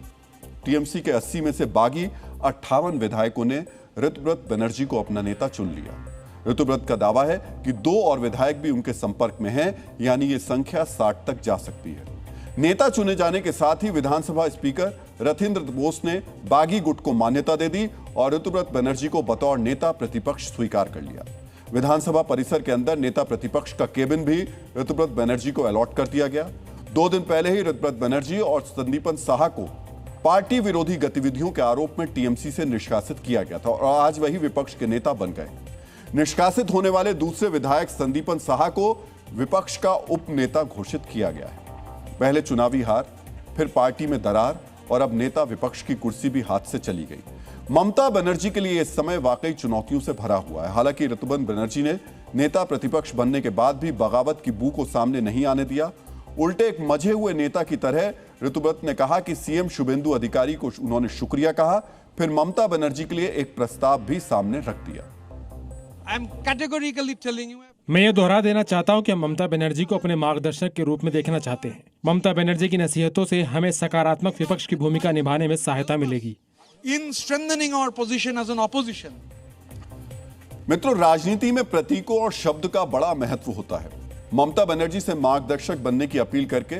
S1: टीएमसी के 80 में से बागी 58 विधायकों ने ऋतुव्रत बनर्जी को अपना नेता चुन लिया। ऋतुव्रत का दावा है कि 2 और विधायक भी उनके संपर्क में हैं, यानी ये संख्या 60 तक जा सकती है। नेता चुने जाने के साथ ही विधानसभा स्पीकर रथिंद्र बोस ने बागी गुट को मान्यता दे दी और ऋतुव्रत बनर्जी को बतौर नेता प्रतिपक्ष स्वीकार कर लिया। विधानसभा परिसर के अंदर नेता प्रतिपक्ष का केबिन भी ऋतुव्रत बनर्जी को अलॉट कर दिया गया। 2 दिन पहले ही ऋतुव्रत बनर्जी और संदीपन साहा को पार्टी विरोधी गतिविधियों के आरोप में टीएमसी से निष्कासित किया गया था और आज वही विपक्ष के नेता बन गए। निष्कासित होने वाले दूसरे विधायक संदीपन साहा को विपक्ष का उप नेता घोषित किया गया है। पहले चुनावी हार, फिर पार्टी में दरार और अब नेता विपक्ष की कुर्सी भी हाथ से चली गई। ममता बनर्जी के लिए इस समय वाकई चुनौतियों से भरा हुआ है। हालांकि ऋतुव्रत बनर्जी ने नेता प्रतिपक्ष बनने के बाद भी बगावत की बू को सामने नहीं आने दिया। उल्टे एक मजे हुए नेता की तरह ऋतुव्रत ने कहा कि सीएम शुभेंदु अधिकारी को उन्होंने शुक्रिया कहा, फिर ममता बनर्जी के लिए एक प्रस्ताव भी सामने रख दिया।
S18: मैं ये दोहरा देना चाहता हूँ कि हम ममता बनर्जी को अपने मार्गदर्शक के रूप में देखना चाहते हैं। ममता बनर्जी की नसीहतों से हमें सकारात्मक विपक्ष की भूमिका निभाने में सहायता मिलेगी।
S19: In strengthening our position as an opposition.
S1: मित्रों, राजनीति में प्रतीकों और शब्द का बड़ा महत्व होता है। ममता बनर्जी से मार्गदर्शक बनने की अपील करके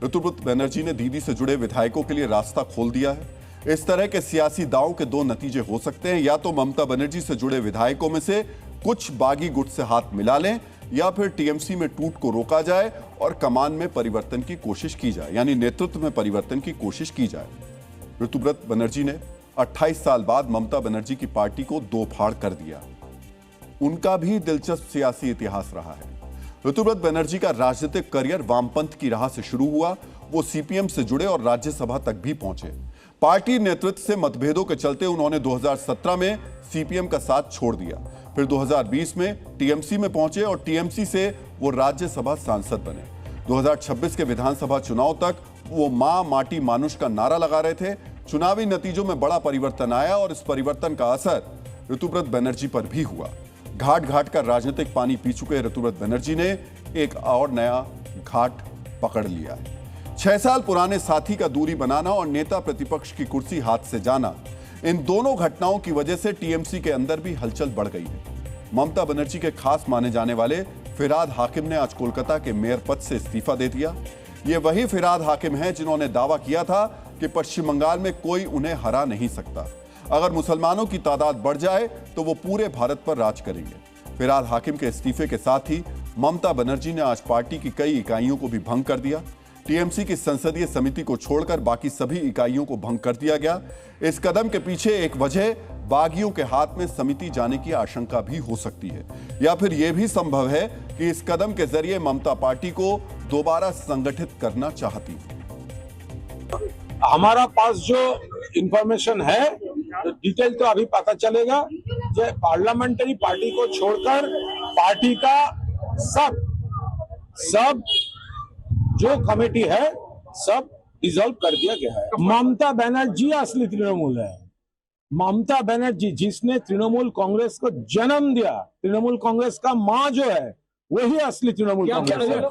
S1: ऋतुव्रत बनर्जी ने दीदी से जुड़े विधायकों के लिए रास्ता खोल दिया है। इस तरह के सियासी दांव के 2 नतीजे हो सकते हैं, या तो ममता बनर्जी से जुड़े विधायकों में से कुछ बागी गुट से हाथ मिला लें, या फिर टीएमसी में टूट को रोका जाए और कमान में परिवर्तन की कोशिश की जाए, यानी नेतृत्व में परिवर्तन की कोशिश की जाए। ऋतुव्रत बनर्जी ने 28 साल बाद ममता बनर्जी की पार्टी को 2 फाड़ कर दिया। उनका भी दिलचस्प सियासी इतिहास रहा है। ऋतुव्रत बनर्जी का राजनीतिक करियर वामपंथ की राह से शुरू हुआ। वो सीपीएम से जुड़े और राज्यसभा तक भी पहुंचे। पार्टी नेतृत्व से मतभेदों के चलते उन्होंने 2017 में सीपीएम का साथ छोड़ दिया। फिर 2020 में टीएमसी में पहुंचे और टीएमसी से वो राज्यसभा सांसद बने। 2026 के विधानसभा चुनाव तक वो मां माटी मानुष का नारा लगा रहे थे। चुनावी नतीजों में बड़ा परिवर्तन आया और इस परिवर्तन का असर ऋतुव्रत बनर्जी पर भी हुआ। घाट घाट का राजनीतिक पानी पी चुके ऋतुव्रत बनर्जी ने एक और नया घाट पकड़ लिया है। 6 साल पुराने साथी का दूरी बनाना और नेता प्रतिपक्ष की कुर्सी हाथ से जाना, इन दोनों घटनाओं की वजह से टीएमसी के अंदर भी हलचल बढ़ गई है। ममता बनर्जी के खास माने जाने वाले फिरहाद हाकिम ने आज कोलकाता के मेयर पद से इस्तीफा दे दिया। ये वही फिरहाद हाकिम हैं जिन्होंने दावा किया था कि पश्चिम बंगाल में कोई उन्हें हरा नहीं सकता। अगर मुसलमानों की तादाद बढ़ जाए तो वो पूरे भारत पर राज करेंगे। फिरहाद हाकिम के इस्तीफे के साथ ही ममता बनर्जी ने आज पार्टी की कई इकाइयों को भी भंग कर दिया। टीएमसी की संसदीय समिति को छोड़कर बाकी सभी इकाइयों को भंग कर दिया गया। इस कदम के पीछे एक वजह बागियों के हाथ में समिति जाने की आशंका भी हो सकती है, या फिर यह भी संभव है कि इस कदम के जरिए ममता पार्टी को दोबारा संगठित करना चाहती है।
S20: हमारा पास जो इंफॉर्मेशन है, डिटेल तो अभी पता चलेगा। जो पार्लियामेंट्री पार्टी को छोड़कर पार्टी का सब जो कमेटी है सब डिसॉल्व कर दिया गया है। ममता बनर्जी असली तृणमूल है। ममता बनर्जी जिसने तृणमूल कांग्रेस को जन्म दिया, तृणमूल कांग्रेस का मां जो है वही असली तृणमूल कांग्रेस है।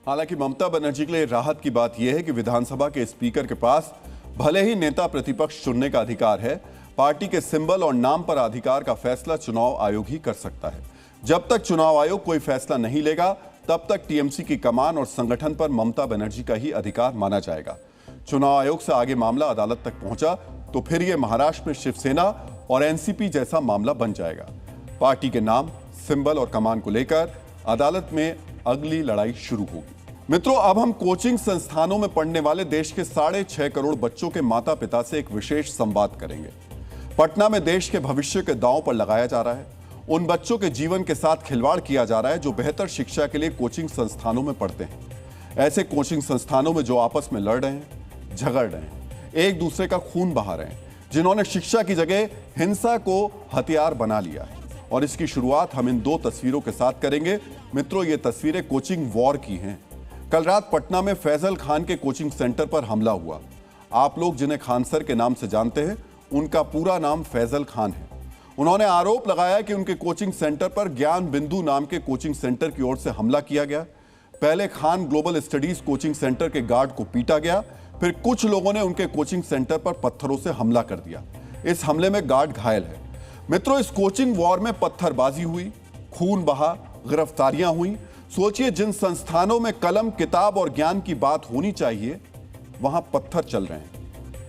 S1: हालांकि ममता बनर्जी के लिए राहत की बात यह है कि विधानसभा के स्पीकर के पास भले ही नेता प्रतिपक्ष चुनने का अधिकार है, पार्टी के सिंबल और नाम पर अधिकार का फैसला चुनाव आयोग ही कर सकता है। जब तक चुनाव आयोग कोई फैसला नहीं लेगा तब तक टीएमसी की कमान और संगठन पर ममता बनर्जी का ही अधिकार माना जाएगा। चुनाव आयोग से आगे मामला अदालत तक पहुंचा तो फिर यह महाराष्ट्र में शिवसेना और एनसीपी जैसा मामला बन जाएगा। पार्टी के नाम, सिंबल और कमान को लेकर अदालत में अगली लड़ाई शुरू होगी। मित्रों, अब हम कोचिंग संस्थानों में पढ़ने वाले देश के 6.5 करोड़ बच्चों के माता पिता से एक विशेष संवाद करेंगे। पटना में देश के भविष्य के दांव पर लगाया जा रहा है। उन बच्चों के जीवन के साथ खिलवाड़ किया जा रहा है जो बेहतर शिक्षा के लिए कोचिंग संस्थानों में पढ़ते हैं। ऐसे कोचिंग संस्थानों में जो आपस में लड़ रहे हैं, झगड़ रहे हैं, एक दूसरे का खून बहा रहे हैं, जिन्होंने शिक्षा की जगह हिंसा को हथियार बना लिया है। और इसकी शुरुआत हम इन 2 तस्वीरों के साथ करेंगे। मित्रों, ये तस्वीरें कोचिंग वॉर की हैं। कल रात पटना में फैजल खान के कोचिंग सेंटर पर हमला हुआ। आप लोग जिन्हें खान सर के नाम से जानते हैं, उनका पूरा नाम फैजल खान है। उन्होंने आरोप लगाया कि उनके कोचिंग सेंटर पर ज्ञान बिंदु नाम के कोचिंग सेंटर की ओर से हमला किया गया। पहले Khan global studies coaching centre के गार्ड को पीटा गया, फिर कुछ लोगों ने उनके कोचिंग सेंटर पर पत्थरों से हमला कर दिया। इस हमले में गार्ड घायल है। मित्रों, इस कोचिंग वॉर में पत्थरबाजी हुई, खून बहा, गिरफ्तारियां हुई। सोचिए, जिन संस्थानों में कलम, किताब और ज्ञान की बात होनी चाहिए, वहां पत्थर चल रहे हैं।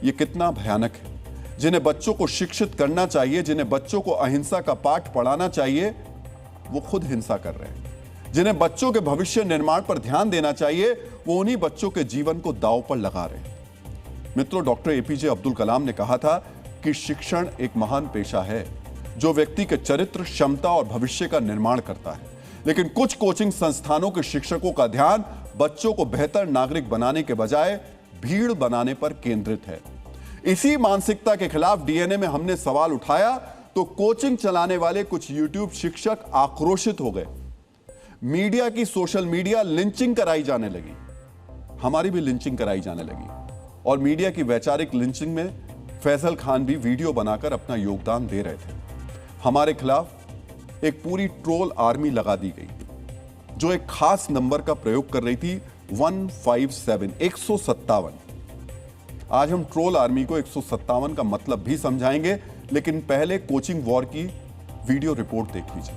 S1: यह कितना भयानक है। जिन्हें बच्चों को शिक्षित करना चाहिए, जिन्हें बच्चों को अहिंसा का पाठ पढ़ाना चाहिए, वो खुद हिंसा कर रहे हैं। जिन्हें बच्चों के भविष्य निर्माण पर ध्यान देना चाहिए, वो उन्हीं बच्चों के जीवन को दांव पर लगा रहे हैं। मित्रों, डॉक्टर एपीजे अब्दुल कलाम ने कहा था कि शिक्षण एक महान पेशा है जो व्यक्ति के चरित्र, क्षमता और भविष्य का निर्माण करता है। लेकिन कुछ कोचिंग संस्थानों के शिक्षकों का ध्यान बच्चों को बेहतर नागरिक बनाने के बजाय भीड़ बनाने पर केंद्रित है। इसी मानसिकता के खिलाफ डीएनए में हमने सवाल उठाया तो कोचिंग चलाने वाले कुछ यूट्यूब शिक्षक आक्रोशित हो गए। मीडिया की सोशल मीडिया लिंचिंग कराई जाने लगी, हमारी भी लिंचिंग कराई जाने लगी। और मीडिया की वैचारिक लिंचिंग में फैजल खान भी वीडियो बनाकर अपना योगदान दे रहे थे। हमारे खिलाफ एक पूरी ट्रोल आर्मी लगा दी गई जो एक खास नंबर का प्रयोग कर रही थी, 157। आज हम ट्रोल आर्मी को 157 का मतलब भी समझाएंगे, लेकिन पहले कोचिंग वॉर की वीडियो रिपोर्ट देख लीजिए।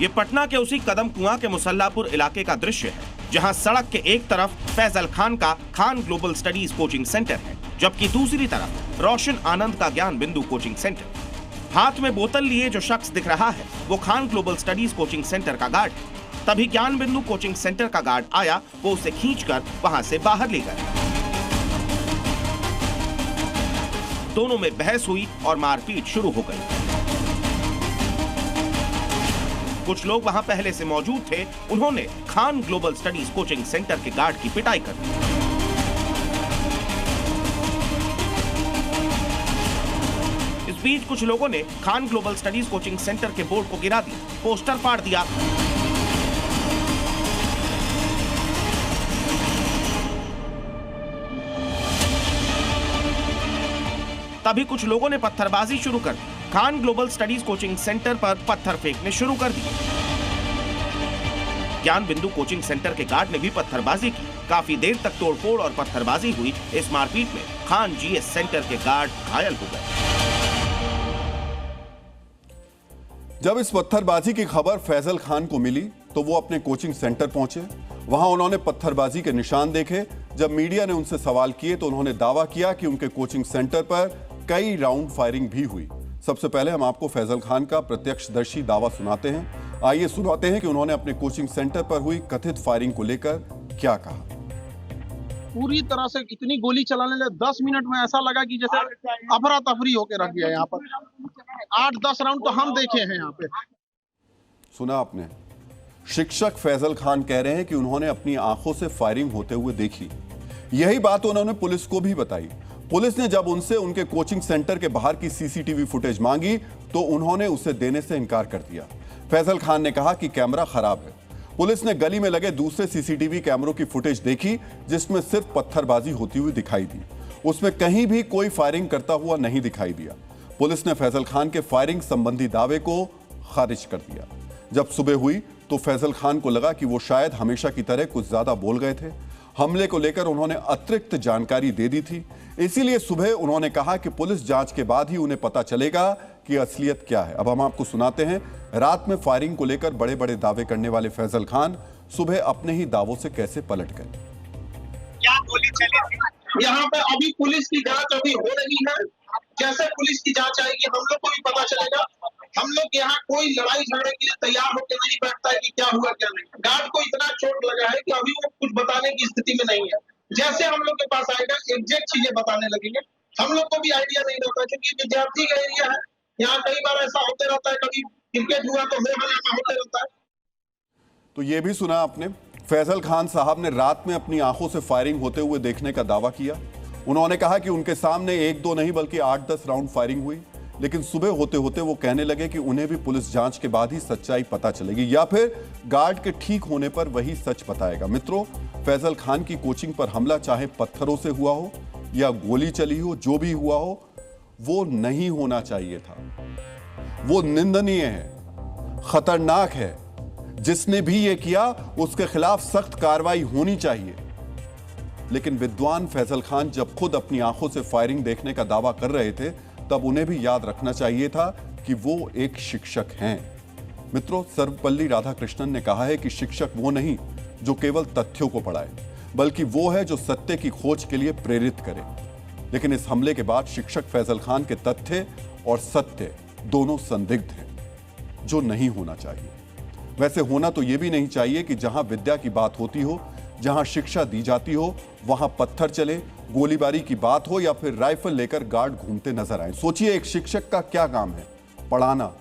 S21: ये पटना के उसी कदम कुआं के मुसल्लापुर इलाके का दृश्य है, जहां सड़क के एक तरफ फैजल खान का Khan global studies coaching centre है, जबकि दूसरी तरफ रोशन आनंद का ज्ञान बिंदु कोचिंग सेंटर। हाथ में बोतल लिए जो शख्स दिख रहा है, वो Khan global studies coaching centre का गार्ड है। तभी ज्ञान बिंदु कोचिंग सेंटर का गार्ड आया, वो उसे खींचकर वहां से बाहर ले गया। दोनों में बहस हुई और मारपीट शुरू हो गई। कुछ लोग वहां पहले से मौजूद थे, उन्होंने Khan global studies coaching centre के गार्ड की पिटाई कर दी। इस बीच कुछ लोगों ने Khan global studies coaching centre के बोर्ड को गिरा दिया, पोस्टर फाड़ दिया। तभी कुछ लोगों ने पत्थरबाजी शुरू कर दी। Khan global studies coaching centre पर पत्थर फेंकने शुरू कर दिए। ज्ञान बिंदु कोचिंग सेंटर के गार्ड ने भी पत्थरबाजी की। काफी देर तक तोड़फोड़ और पत्थरबाजी हुई। इस मारपीट में खान जीएस सेंटर के गार्ड घायल हो गए।
S1: जब इस पत्थरबाजी की खबर फैजल खान को मिली तो वो अपने कोचिंग सेंटर पहुंचे। वहां उन्होंने पत्थरबाजी के निशान देखे। जब मीडिया ने उनसे सवाल किए तो उन्होंने दावा किया कि उनके कोचिंग सेंटर पर कई राउंड फायरिंग भी हुई। सबसे पहले हम आपको फैजल खान का प्रत्यक्षदर्शी दावा सुनाते हैं। आइए सुनाते हैं कि उन्होंने अपने कोचिंग सेंटर पर हुई कथित फायरिंग को लेकर क्या कहा।
S22: पूरी तरह से इतनी गोली चलाने लगे, 10 मिनट में ऐसा लगा कि जैसे अफरा तफरी होकर रख दिया। यहाँ पर 8-10 राउंड तो हम देखे हैं। यहाँ पे
S1: सुना आपने, शिक्षक फैजल खान कह रहे हैं कि उन्होंने अपनी आंखों से फायरिंग होते हुए देखी। यही बात उन्होंने पुलिस को भी बताई। पुलिस ने जब उनसे उनके कोचिंग सेंटर के बाहर की सीसीटीवी फुटेज मांगी तो उन्होंने उसे देने से इनकार कर दिया। फैजल खान ने कहा कि कैमरा खराब है। पुलिस ने गली में लगे दूसरे सीसीटीवी कैमरों की फुटेज देखी जिसमें सिर्फ पत्थरबाजी होती हुई दिखाई दी। उसमें कहीं भी कोई फायरिंग करता हुआ नहीं दिखाई दिया। पुलिस ने फैजल खान के फायरिंग संबंधी दावे को खारिज कर दिया। जब सुबह हुई तो फैजल खान को लगा कि वो शायद हमेशा की तरह कुछ ज्यादा बोल गए थे। हमले को लेकर उन्होंने अतिरिक्त जानकारी दे दी थी, इसीलिए सुबह उन्होंने कहा कि पुलिस जांच के बाद ही उन्हें पता चलेगा कि असलियत क्या है। अब हम आपको सुनाते हैं रात में फायरिंग को लेकर बड़े बड़े दावे करने वाले फैजल खान सुबह अपने ही दावों से कैसे पलट गए।
S22: क्या गोली चली थी? यहाँ पे अभी पुलिस की जांच अभी हो रही है। जैसे पुलिस की जांच आएगी हम लोग को भी पता चलेगा। हम लोग यहाँ कोई लड़ाई झगड़े के लिए तैयार होकर नहीं बैठता है कि क्या हुआ क्या नहीं। गार्ड को इतना चोट लगा है कि अभी वो कुछ बताने की स्थिति में नहीं है। जैसे हम लोग के पास आएगा एग्जैक्ट चीजें बताने लगेंगे। हम लोग को भी आइडिया नहीं रहता क्योंकि विद्यार्थी का एरिया है। यहाँ कई बार ऐसा होते रहता है, कभी क्रिकेट हुआ तो होते रहता है।
S1: तो ये भी सुना आपने, फैजल खान साहब ने रात में अपनी आंखों से फायरिंग होते हुए देखने का दावा किया। उन्होंने कहा कि उनके सामने 1-2 नहीं बल्कि 8-10 राउंड फायरिंग हुई। लेकिन सुबह होते होते वो कहने लगे कि उन्हें भी पुलिस जांच के बाद ही सच्चाई पता चलेगी या फिर गार्ड के ठीक होने पर वही सच बताएगा। मित्रों, फैजल खान की कोचिंग पर हमला चाहे पत्थरों से हुआ हो या गोली चली हो, जो भी हुआ हो, वो नहीं होना चाहिए था। वो निंदनीय है, खतरनाक है। जिसने भी ये किया उसके खिलाफ सख्त कार्रवाई होनी चाहिए। लेकिन विद्वान फैजल खान जब खुद अपनी आंखों से फायरिंग देखने का दावा कर रहे थे, तब उन्हें भी याद रखना चाहिए था कि वो एक शिक्षक हैं। मित्रों, सर्वपल्ली राधाकृष्णन ने कहा है कि शिक्षक वो नहीं जो केवल तथ्यों को पढ़ाए, बल्कि वो है जो सत्य की खोज के लिए प्रेरित करे। लेकिन इस हमले के बाद शिक्षक फैजल खान के तथ्य और सत्य दोनों संदिग्ध हैं, जो नहीं होना चाहिए। वैसे होना तो यह भी नहीं चाहिए कि जहां विद्या की बात होती हो, जहां शिक्षा दी जाती हो, वहां पत्थर चले, गोलीबारी की बात हो या फिर राइफल लेकर गार्ड घूमते नजर आए। सोचिए, एक शिक्षक का क्या काम है? पढ़ाना,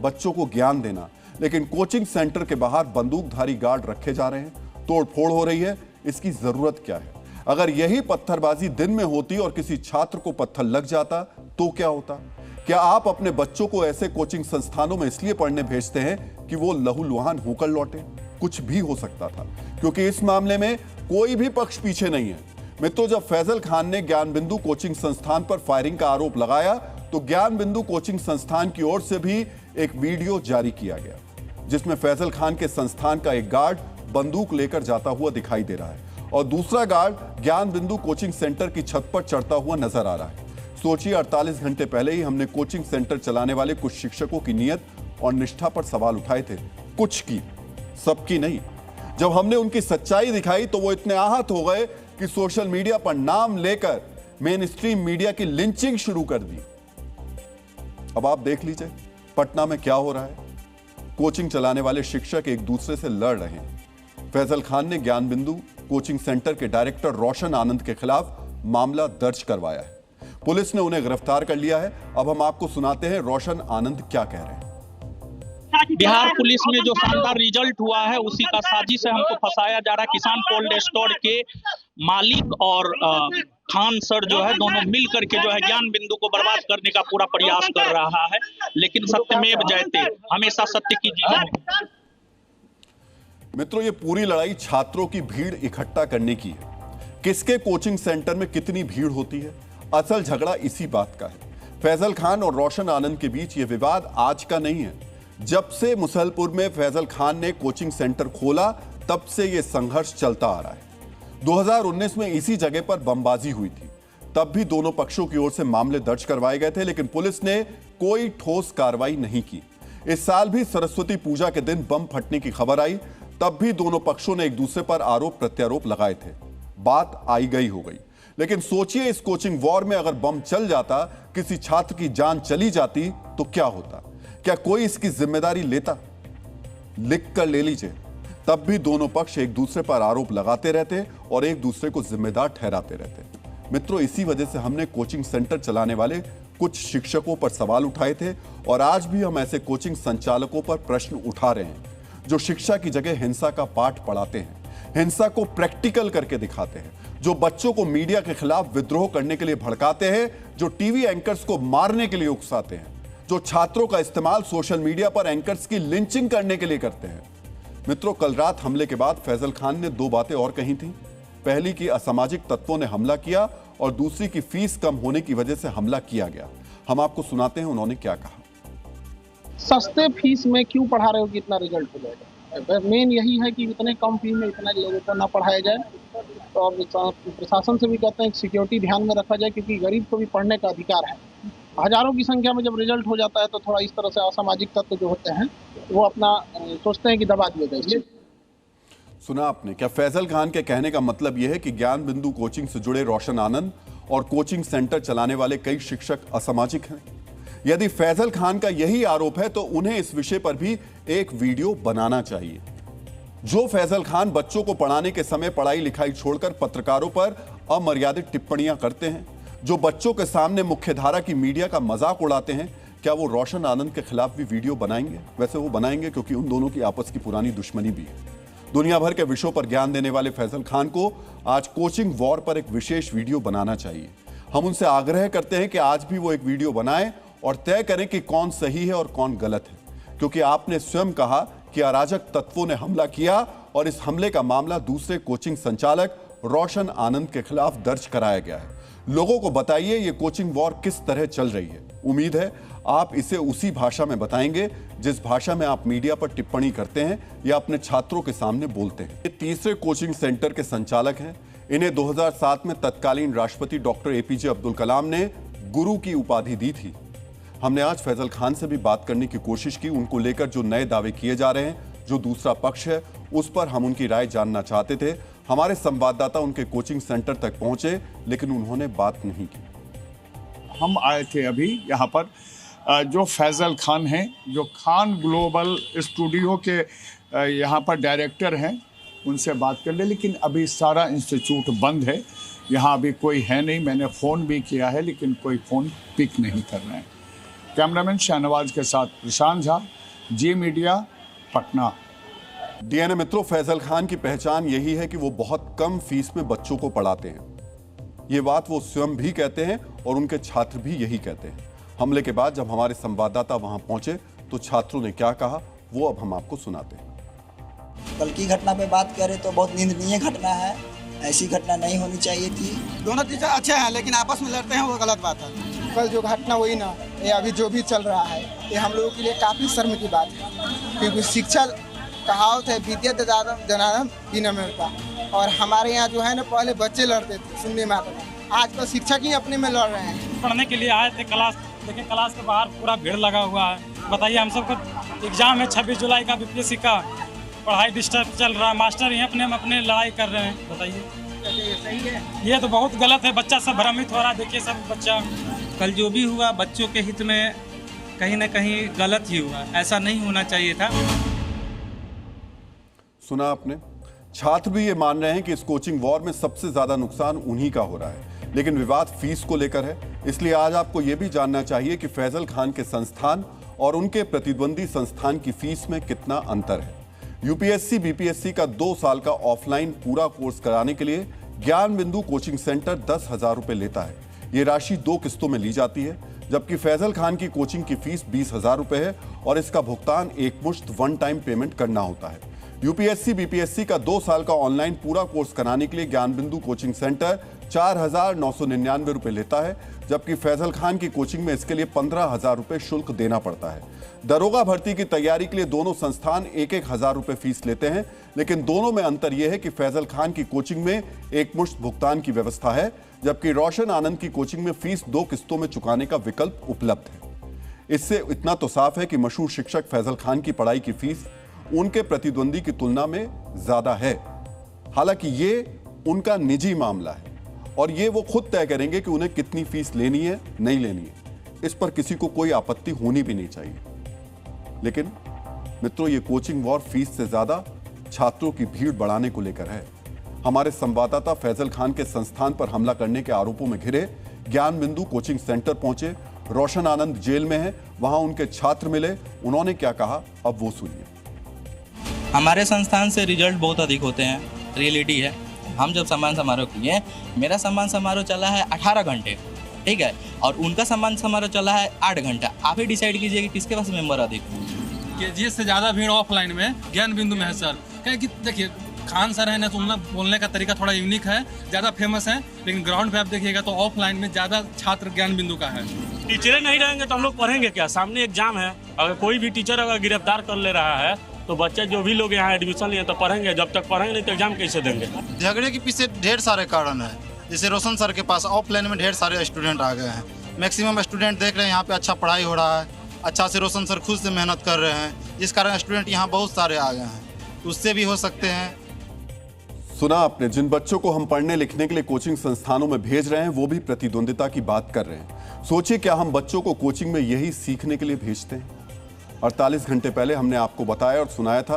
S1: बच्चों को ज्ञान देना। लेकिन कोचिंग सेंटर के बाहर बंदूकधारी गार्ड रखे जा रहे हैं, तोड़फोड़ हो रही है। इसकी जरूरत क्या है? अगर यही पत्थरबाजी दिन में होती और किसी छात्र को पत्थर लग जाता तो क्या होता? क्या आप अपने बच्चों को ऐसे कोचिंग संस्थानों में इसलिए पढ़ने भेजते हैं कि वो लहूलुहान होकर लौटे? कुछ भी हो सकता था, क्योंकि इस मामले में कोई भी पक्ष पीछे नहीं है। मित्रों, जब फैजल खान ने ज्ञान बिंदु कोचिंग संस्थान पर फायरिंग का आरोप लगाया तो ज्ञान बिंदु कोचिंग संस्थान की ओर से भी एक वीडियो जारी किया गया, जिसमें फैजल खान के संस्थान का एक गार्ड बंदूक लेकर जाता हुआ दिखाई दे रहा है और दूसरा गार्ड ज्ञान बिंदु कोचिंग सेंटर की छत पर चढ़ता हुआ नजर आ रहा है। सोचिए, 48 घंटे पहले ही हमने कोचिंग सेंटर चलाने वाले कुछ शिक्षकों की नीयत और निष्ठा पर सवाल उठाए थे। कुछ की, सबकी नहीं। जब हमने उनकी सच्चाई दिखाई तो वो इतने आहत हो गए कि सोशल मीडिया पर नाम लेकर मेन स्ट्रीम मीडिया की लिंचिंग शुरू कर दी। अब आप देख लीजिए पटना में क्या हो रहा है। कोचिंग चलाने वाले शिक्षक एक दूसरे से लड़ रहे हैं। फैजल खान ने ज्ञान बिंदु कोचिंग सेंटर के डायरेक्टर रोशन आनंद के खिलाफ मामला दर्ज करवाया है। पुलिस ने उन्हें गिरफ्तार कर लिया है। अब हम आपको सुनाते हैं रोशन आनंद क्या कह रहे हैं।
S2: बिहार पुलिस में जो शानदार रिजल्ट हुआ है उसी का साजिश से हमको फंसाया जा रहा है। किसान कोल्ड स्टोर के मालिक और खान सर जो है दोनों मिल करके जो है ज्ञान बिंदु को बर्बाद करने का पूरा प्रयास कर रहा है। लेकिन सत्यमेव जयते, हमेशा सत्य की जीत।
S1: मित्रों, ये पूरी लड़ाई छात्रों की भीड़ इकट्ठा करने की है। किसके कोचिंग सेंटर में कितनी भीड़ होती है, असल झगड़ा इसी बात का है। फैजल खान और रोशन आनंद के बीच ये विवाद आज का नहीं है। जब से मुसहलपुर में फैजल खान ने कोचिंग सेंटर खोला तब से यह संघर्ष चलता आ रहा है। 2019 में इसी जगह पर बमबाजी हुई थी। तब भी दोनों पक्षों की ओर से मामले दर्ज करवाए गए थे, लेकिन पुलिस ने कोई ठोस कार्रवाई नहीं की। इस साल भी सरस्वती पूजा के दिन बम फटने की खबर आई, तब भी दोनों पक्षों ने एक दूसरे पर आरोप प्रत्यारोप लगाए थे। बात आई गई हो गई। लेकिन सोचिए, इस कोचिंग वॉर में अगर बम चल जाता, किसी छात्र की जान चली जाती तो क्या होता? क्या कोई इसकी जिम्मेदारी लेता? लिख कर ले लीजिए। तब भी दोनों पक्ष एक दूसरे पर आरोप लगाते रहते और एक दूसरे को जिम्मेदार ठहराते रहते। मित्रों, इसी वजह से हमने कोचिंग सेंटर चलाने वाले कुछ शिक्षकों पर सवाल उठाए थे और आज भी हम ऐसे कोचिंग संचालकों पर प्रश्न उठा रहे हैं जो शिक्षा की जगह हिंसा का पाठ पढ़ाते हैं, हिंसा को प्रैक्टिकल करके दिखाते हैं, जो बच्चों को मीडिया के खिलाफ विद्रोह करने के लिए भड़काते हैं, जो टीवी एंकर्स को मारने के लिए उकसाते हैं, जो छात्रों का इस्तेमाल सोशल मीडिया पर एंकर्स की लिंचिंग करने के लिए करते हैं। मित्रों, कल रात हमले के बाद फैजल खान ने दो बातें और कही थी। पहली कि असामाजिक तत्वों ने हमला किया और दूसरी की फीस कम होने की वजह से हमला किया गया। हम आपको सुनाते हैं उन्होंने क्या कहा।
S4: सस्ते फीस में क्यों पढ़ा रहे हो कि इतना रिजल्ट हो जाएगा? मेन यही है कि इतने कम फी में इतना लोगों को ना पढ़ाया जाए। तो और प्रशासन से भी कहते हैं सिक्योरिटी ध्यान में रखा जाए, क्योंकि गरीब को भी पढ़ने का अधिकार है। हजारों की संख्या में जब रिजल्ट हो जाता है तो थोड़ा इस तरह से असामाजिक तत्व जो होते हैं वो अपना सोचते हैं कि दबा दिया जाए।
S1: सुना आपने? क्या फैजल खान के कहने का मतलब यह है कि ज्ञान बिंदु कोचिंग से जुड़े रोशन आनंद और कोचिंग सेंटर चलाने वाले कई शिक्षक असामाजिक हैं? यदि फैजल खान का यही आरोप है तो उन्हें इस विषय पर भी एक वीडियो बनाना चाहिए। जो फैजल खान बच्चों को पढ़ाने के समय पढ़ाई लिखाई छोड़कर पत्रकारों पर अमर्यादित टिप्पणियां करते हैं, जो बच्चों के सामने मुख्यधारा की मीडिया का मजाक उड़ाते हैं, क्या वो रोशन आनंद के खिलाफ भी वीडियो बनाएंगे? वैसे वो बनाएंगे, क्योंकि उन दोनों की आपस की पुरानी दुश्मनी भी है। दुनिया भर के विषयों पर ज्ञान देने वाले फैजल खान को आज कोचिंग वॉर पर एक विशेष वीडियो बनाना चाहिए। हम उनसे आग्रह करते हैं कि आज भी वो एक वीडियो बनाएं और तय करें कि कौन सही है और कौन गलत है, क्योंकि आपने स्वयं कहा कि अराजक तत्वों ने हमला किया और इस हमले का मामला दूसरे कोचिंग संचालक रोशन आनंद के खिलाफ दर्ज कराया गया है। लोगों को बताइए ये कोचिंग वॉर किस तरह चल रही है। उम्मीद है आप इसे उसी भाषा में बताएंगे जिस भाषा में आप मीडिया पर टिप्पणी करते हैं या अपने छात्रों के सामने बोलते हैं। ये तीसरे कोचिंग सेंटर के संचालक हैं। इन्हें 2007 में तत्कालीन राष्ट्रपति डॉक्टर एपीजे अब्दुल कलाम ने गुरु की उपाधि दी थी। हमने आज फैजल खान से भी बात करने की कोशिश की। उनको लेकर जो नए दावे किए जा रहे हैं, जो दूसरा पक्ष है, उस पर हम उनकी राय जानना चाहते थे। हमारे संवाददाता उनके कोचिंग सेंटर तक पहुंचे, लेकिन उन्होंने बात नहीं की।
S3: हम आए थे अभी यहाँ पर, जो फैजल खान हैं, जो खान ग्लोबल स्टूडियो के यहाँ पर डायरेक्टर हैं, उनसे बात कर ले। लेकिन अभी सारा इंस्टीट्यूट बंद है, यहाँ अभी कोई है नहीं। मैंने फ़ोन भी किया है लेकिन कोई फ़ोन पिक नहीं कर रहे हैं। कैमरामैन शाहनवाज के साथ प्रशांत झा, जी मीडिया, पटना।
S1: डीएनए मित्रों, फैजल खान की पहचान यही है कि वो बहुत कम फीस में बच्चों को पढ़ाते हैं। ये बात वो स्वयं भी कहते हैं और उनके छात्र भी यही कहते हैं। हमले के बाद जब हमारे संवाददाता वहां पहुंचे तो छात्रों ने क्या कहा, वो अब हम आपको सुनाते हैं।
S6: कल की घटना पे बात करें तो बहुत निंदनीय घटना है। ऐसी घटना नहीं होनी चाहिए थी।
S23: दोनों टीचर अच्छे हैं लेकिन आपस में लड़ते हैं, वो गलत बात है। कल जो घटना हुई ना, ये अभी जो भी चल रहा है, ये हम लोगों के लिए काफ़ी शर्म की बात है। क्योंकि शिक्षा कहावत है, विद्या जनार्दन बिना मिलता। और हमारे यहाँ जो है ना, पहले बच्चे लड़ते थे सुनने में आता था, आज तो शिक्षक ही अपने में लड़ रहे हैं।
S24: पढ़ने के लिए आए थे क्लास, लेकिन क्लास के बाहर पूरा भीड़ लगा हुआ है। बताइए, हम सबको एग्जाम है 26 जुलाई का, बीपीएससी का, पढ़ाई डिस्टर्ब चल रहा है। मास्टर ही अपने लड़ाई कर रहे हैं। बताइए, सही है? ये तो बहुत गलत है। बच्चा सब भ्रमित हो रहा है। देखिए सब बच्चा,
S17: कल जो भी हुआ बच्चों के हित में कहीं ना कहीं गलत ही हुआ। ऐसा नहीं होना चाहिए था।
S1: सुना आपने, छात्र भी ये मान रहे हैं कि इस कोचिंग वॉर में सबसे ज्यादा नुकसान उन्हीं का हो रहा है। लेकिन विवाद फीस को लेकर है, इसलिए आज आपको यह भी जानना चाहिए कि फैजल खान के संस्थान और उनके प्रतिद्वंदी संस्थान की फीस में कितना अंतर है। यूपीएससी बीपीएससी का 2 साल का ऑफलाइन पूरा कोर्स कराने के लिए ज्ञान बिंदु कोचिंग सेंटर 10,000 रुपए लेता है। ये राशि 2 किस्तों में ली जाती है, जबकि फैजल खान की कोचिंग की फीस 20,000 रुपए है और इसका भुगतान एक मुश्त वन टाइम पेमेंट करना होता है। यूपीएससी बीपीएससी का 2 साल का ऑनलाइन पूरा कोर्स कराने के लिए ज्ञान बिंदु कोचिंग सेंटर 4,999 रुपए लेता है, जबकि फैजल खान की कोचिंग में इसके लिए 15,000 रुपए शुल्क देना पड़ता है। दरोगा भर्ती की तैयारी के लिए दोनों संस्थान 1,000 रुपए फीस लेते हैं, लेकिन दोनों में अंतर यह है कि फैजल खान की कोचिंग में एक मुश्त भुगतान की व्यवस्था है, जबकि रोशन आनंद की कोचिंग में फीस 2 किस्तों में चुकाने का विकल्प उपलब्ध है। इससे इतना तो साफ है कि मशहूर शिक्षक फैजल खान की पढ़ाई की फीस उनके प्रतिद्वंदी की तुलना में ज्यादा है। हालांकि ये उनका निजी मामला है और ये वो खुद तय करेंगे कि उन्हें कितनी फीस लेनी है, नहीं लेनी है। इस पर किसी को कोई आपत्ति होनी भी नहीं चाहिए। लेकिन मित्रों, ये कोचिंग वॉर फीस से ज्यादा छात्रों की भीड़ बढ़ाने को लेकर है। हमारे संवाददाता फैजल खान के संस्थान पर हमला करने के आरोपों में घिरे ज्ञान बिंदु कोचिंग सेंटर पहुंचे। रोशन आनंद जेल में है, वहां उनके छात्र मिले। उन्होंने क्या कहा, अब वो सुनिए।
S25: हमारे संस्थान से रिजल्ट बहुत अधिक होते हैं, रियलिटी है। हम जब सम्मान समारोह किए, मेरा सम्मान समारोह चला है 18 घंटे, ठीक है, और उनका सम्मान समारोह चला है 8 घंटा। आप ही डिसाइड कीजिए कि किसके पास मेंबर अधिक है।
S24: केजीएस से ज़्यादा भीड़ ऑफलाइन में ज्ञान बिंदु में है सर। क्या कि देखिए, खान सर है ना, तो उनका बोलने का तरीका थोड़ा यूनिक है, ज़्यादा फेमस है, लेकिन ग्राउंड पे आप देखिएगा तो ऑफलाइन में ज़्यादा छात्र ज्ञान बिंदु का है।
S26: टीचरें नहीं रहेंगे तो हम लोग पढ़ेंगे क्या? सामने एग्जाम है, अगर कोई भी टीचर अगर गिरफ्तार कर ले रहा है तो बच्चे जो भी लोग यहाँ एडमिशन लिए तो पढ़ेंगे, जब तक पढ़ेंगे नहीं तो एग्जाम कैसे देंगे?
S27: झगड़े के पीछे ढेर सारे कारण है। जैसे रोशन सर के पास ऑफलाइन में ढेर सारे स्टूडेंट आ गए हैं। मैक्सिमम स्टूडेंट देख रहे हैं यहाँ पे अच्छा पढ़ाई हो रहा है, अच्छा से रोशन सर खुद से मेहनत कर रहे हैं, जिस कारण स्टूडेंट यहाँ बहुत सारे आ गए हैं। उससे भी हो सकते हैं।
S1: सुना आपने, जिन बच्चों को हम पढ़ने लिखने के लिए कोचिंग संस्थानों में भेज रहे हैं वो भी प्रतिद्वंदिता की बात कर रहे हैं। सोचिए, क्या हम बच्चों को कोचिंग में यही सीखने के लिए भेजते हैं? 48 घंटे पहले हमने आपको बताया और सुनाया था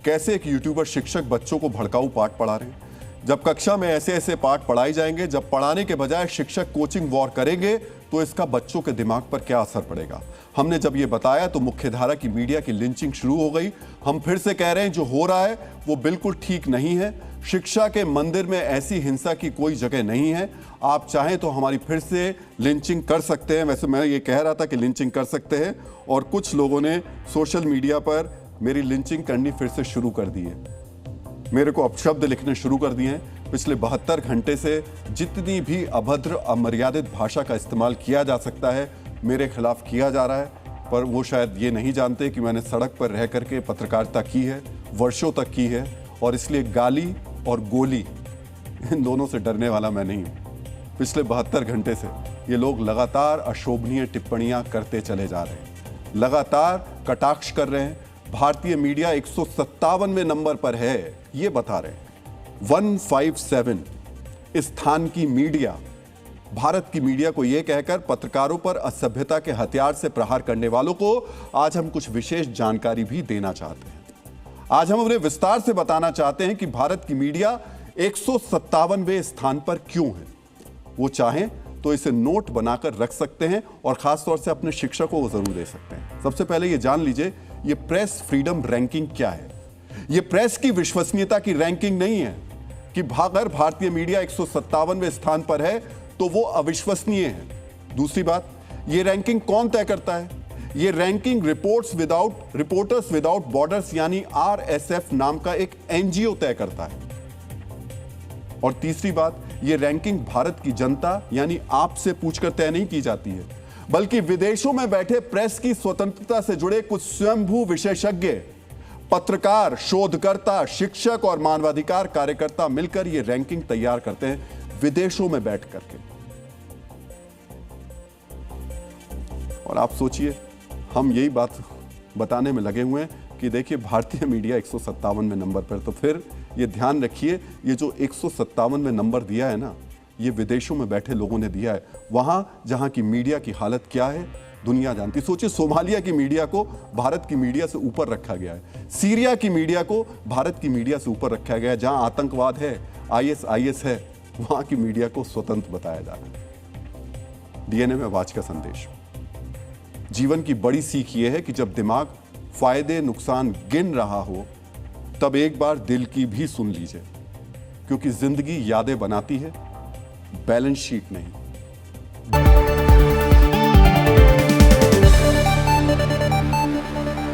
S1: कैसे एक यूट्यूबर शिक्षक बच्चों को भड़काऊ पाठ पढ़ा रहे हैं। जब कक्षा में ऐसे ऐसे पाठ पढ़ाए जाएंगे, जब पढ़ाने के बजाय शिक्षक कोचिंग वॉर करेंगे, तो इसका बच्चों के दिमाग पर क्या असर पड़ेगा? हमने जब ये बताया तो मुख्यधारा की मीडिया की लिंचिंग शुरू हो गई। हम फिर से कह रहे हैं, जो हो रहा है वो बिल्कुल ठीक नहीं है। शिक्षा के मंदिर में ऐसी हिंसा की कोई जगह नहीं है। आप चाहें तो हमारी फिर से लिंचिंग कर सकते हैं। वैसे मैं ये कह रहा था कि लिंचिंग कर सकते हैं, और कुछ लोगों ने सोशल मीडिया पर मेरी लिंचिंग करनी फिर से शुरू कर दी है। मेरे को अपशब्द लिखने शुरू कर दिए हैं। पिछले 72 घंटे से जितनी भी अभद्र अमर्यादित भाषा का इस्तेमाल किया जा सकता है मेरे खिलाफ किया जा रहा है, पर वो शायद ये नहीं जानते कि मैंने सड़क पर रह करके पत्रकारिता की है, वर्षों तक की है, और इसलिए गाली और गोली इन दोनों से डरने वाला मैं नहीं हूं। पिछले 72 घंटे से ये लोग लगातार अशोभनीय टिप्पणियां करते चले जा रहे हैं, लगातार कटाक्ष कर रहे हैं। भारतीय मीडिया 157वें नंबर पर है ये बता रहे हैं। 157 स्थान की मीडिया, भारत की मीडिया को यह कहकर पत्रकारों पर असभ्यता के हथियार से प्रहार करने वालों को आज हम कुछ विशेष जानकारी भी देना चाहते हैं। आज हम उन्हें विस्तार से बताना चाहते हैं कि भारत की मीडिया 157वें स्थान पर क्यों है। वो चाहें तो इसे नोट बनाकर रख सकते हैं और खासतौर से अपने शिक्षकों को जरूर दे सकते हैं। सबसे पहले ये जान लीजिए ये प्रेस फ्रीडम रैंकिंग क्या है। ये प्रेस की विश्वसनीयता की रैंकिंग नहीं है कि अगर भारतीय मीडिया 157वें स्थान पर है तो वो अविश्वसनीय है। दूसरी बात, ये रैंकिंग कौन तय करता है? ये रैंकिंग रिपोर्टर्स विदाउट बॉर्डर्स यानी RSF नाम का एक NGO तय करता है। और तीसरी बात, ये रैंकिंग भारत की जनता यानी आपसे पूछकर तय नहीं की जाती है, बल्कि विदेशों में बैठे प्रेस की स्वतंत्रता से जुड़े कुछ स्वयंभू विशेषज्ञ, पत्रकार, शोधकर्ता, शिक्षक और मानवाधिकार कार्यकर्ता मिलकर ये रैंकिंग तैयार करते हैं विदेशों में बैठ करके। और आप सोचिए, हम यही बात बताने में लगे हुए हैं कि देखिए भारतीय मीडिया 157वें नंबर पर, तो फिर ये ध्यान रखिए ये जो 157वें नंबर दिया है ना, ये विदेशों में बैठे लोगों ने दिया है, वहां जहां की मीडिया की हालत क्या है दुनिया जानती। सोचिए, सोमालिया की मीडिया को भारत की मीडिया से ऊपर रखा गया है, सीरिया की मीडिया को भारत की मीडिया से ऊपर रखा गया है। जहां आतंकवाद है, IS है, वहां की मीडिया को स्वतंत्र बताया जा रहा है। DNA में वाच का संदेश। जीवन की बड़ी सीख यह है कि जब दिमाग फायदे नुकसान गिन रहा हो तब एक बार दिल की भी सुन लीजिए, क्योंकि जिंदगी यादें बनाती है, बैलेंस शीट नहीं।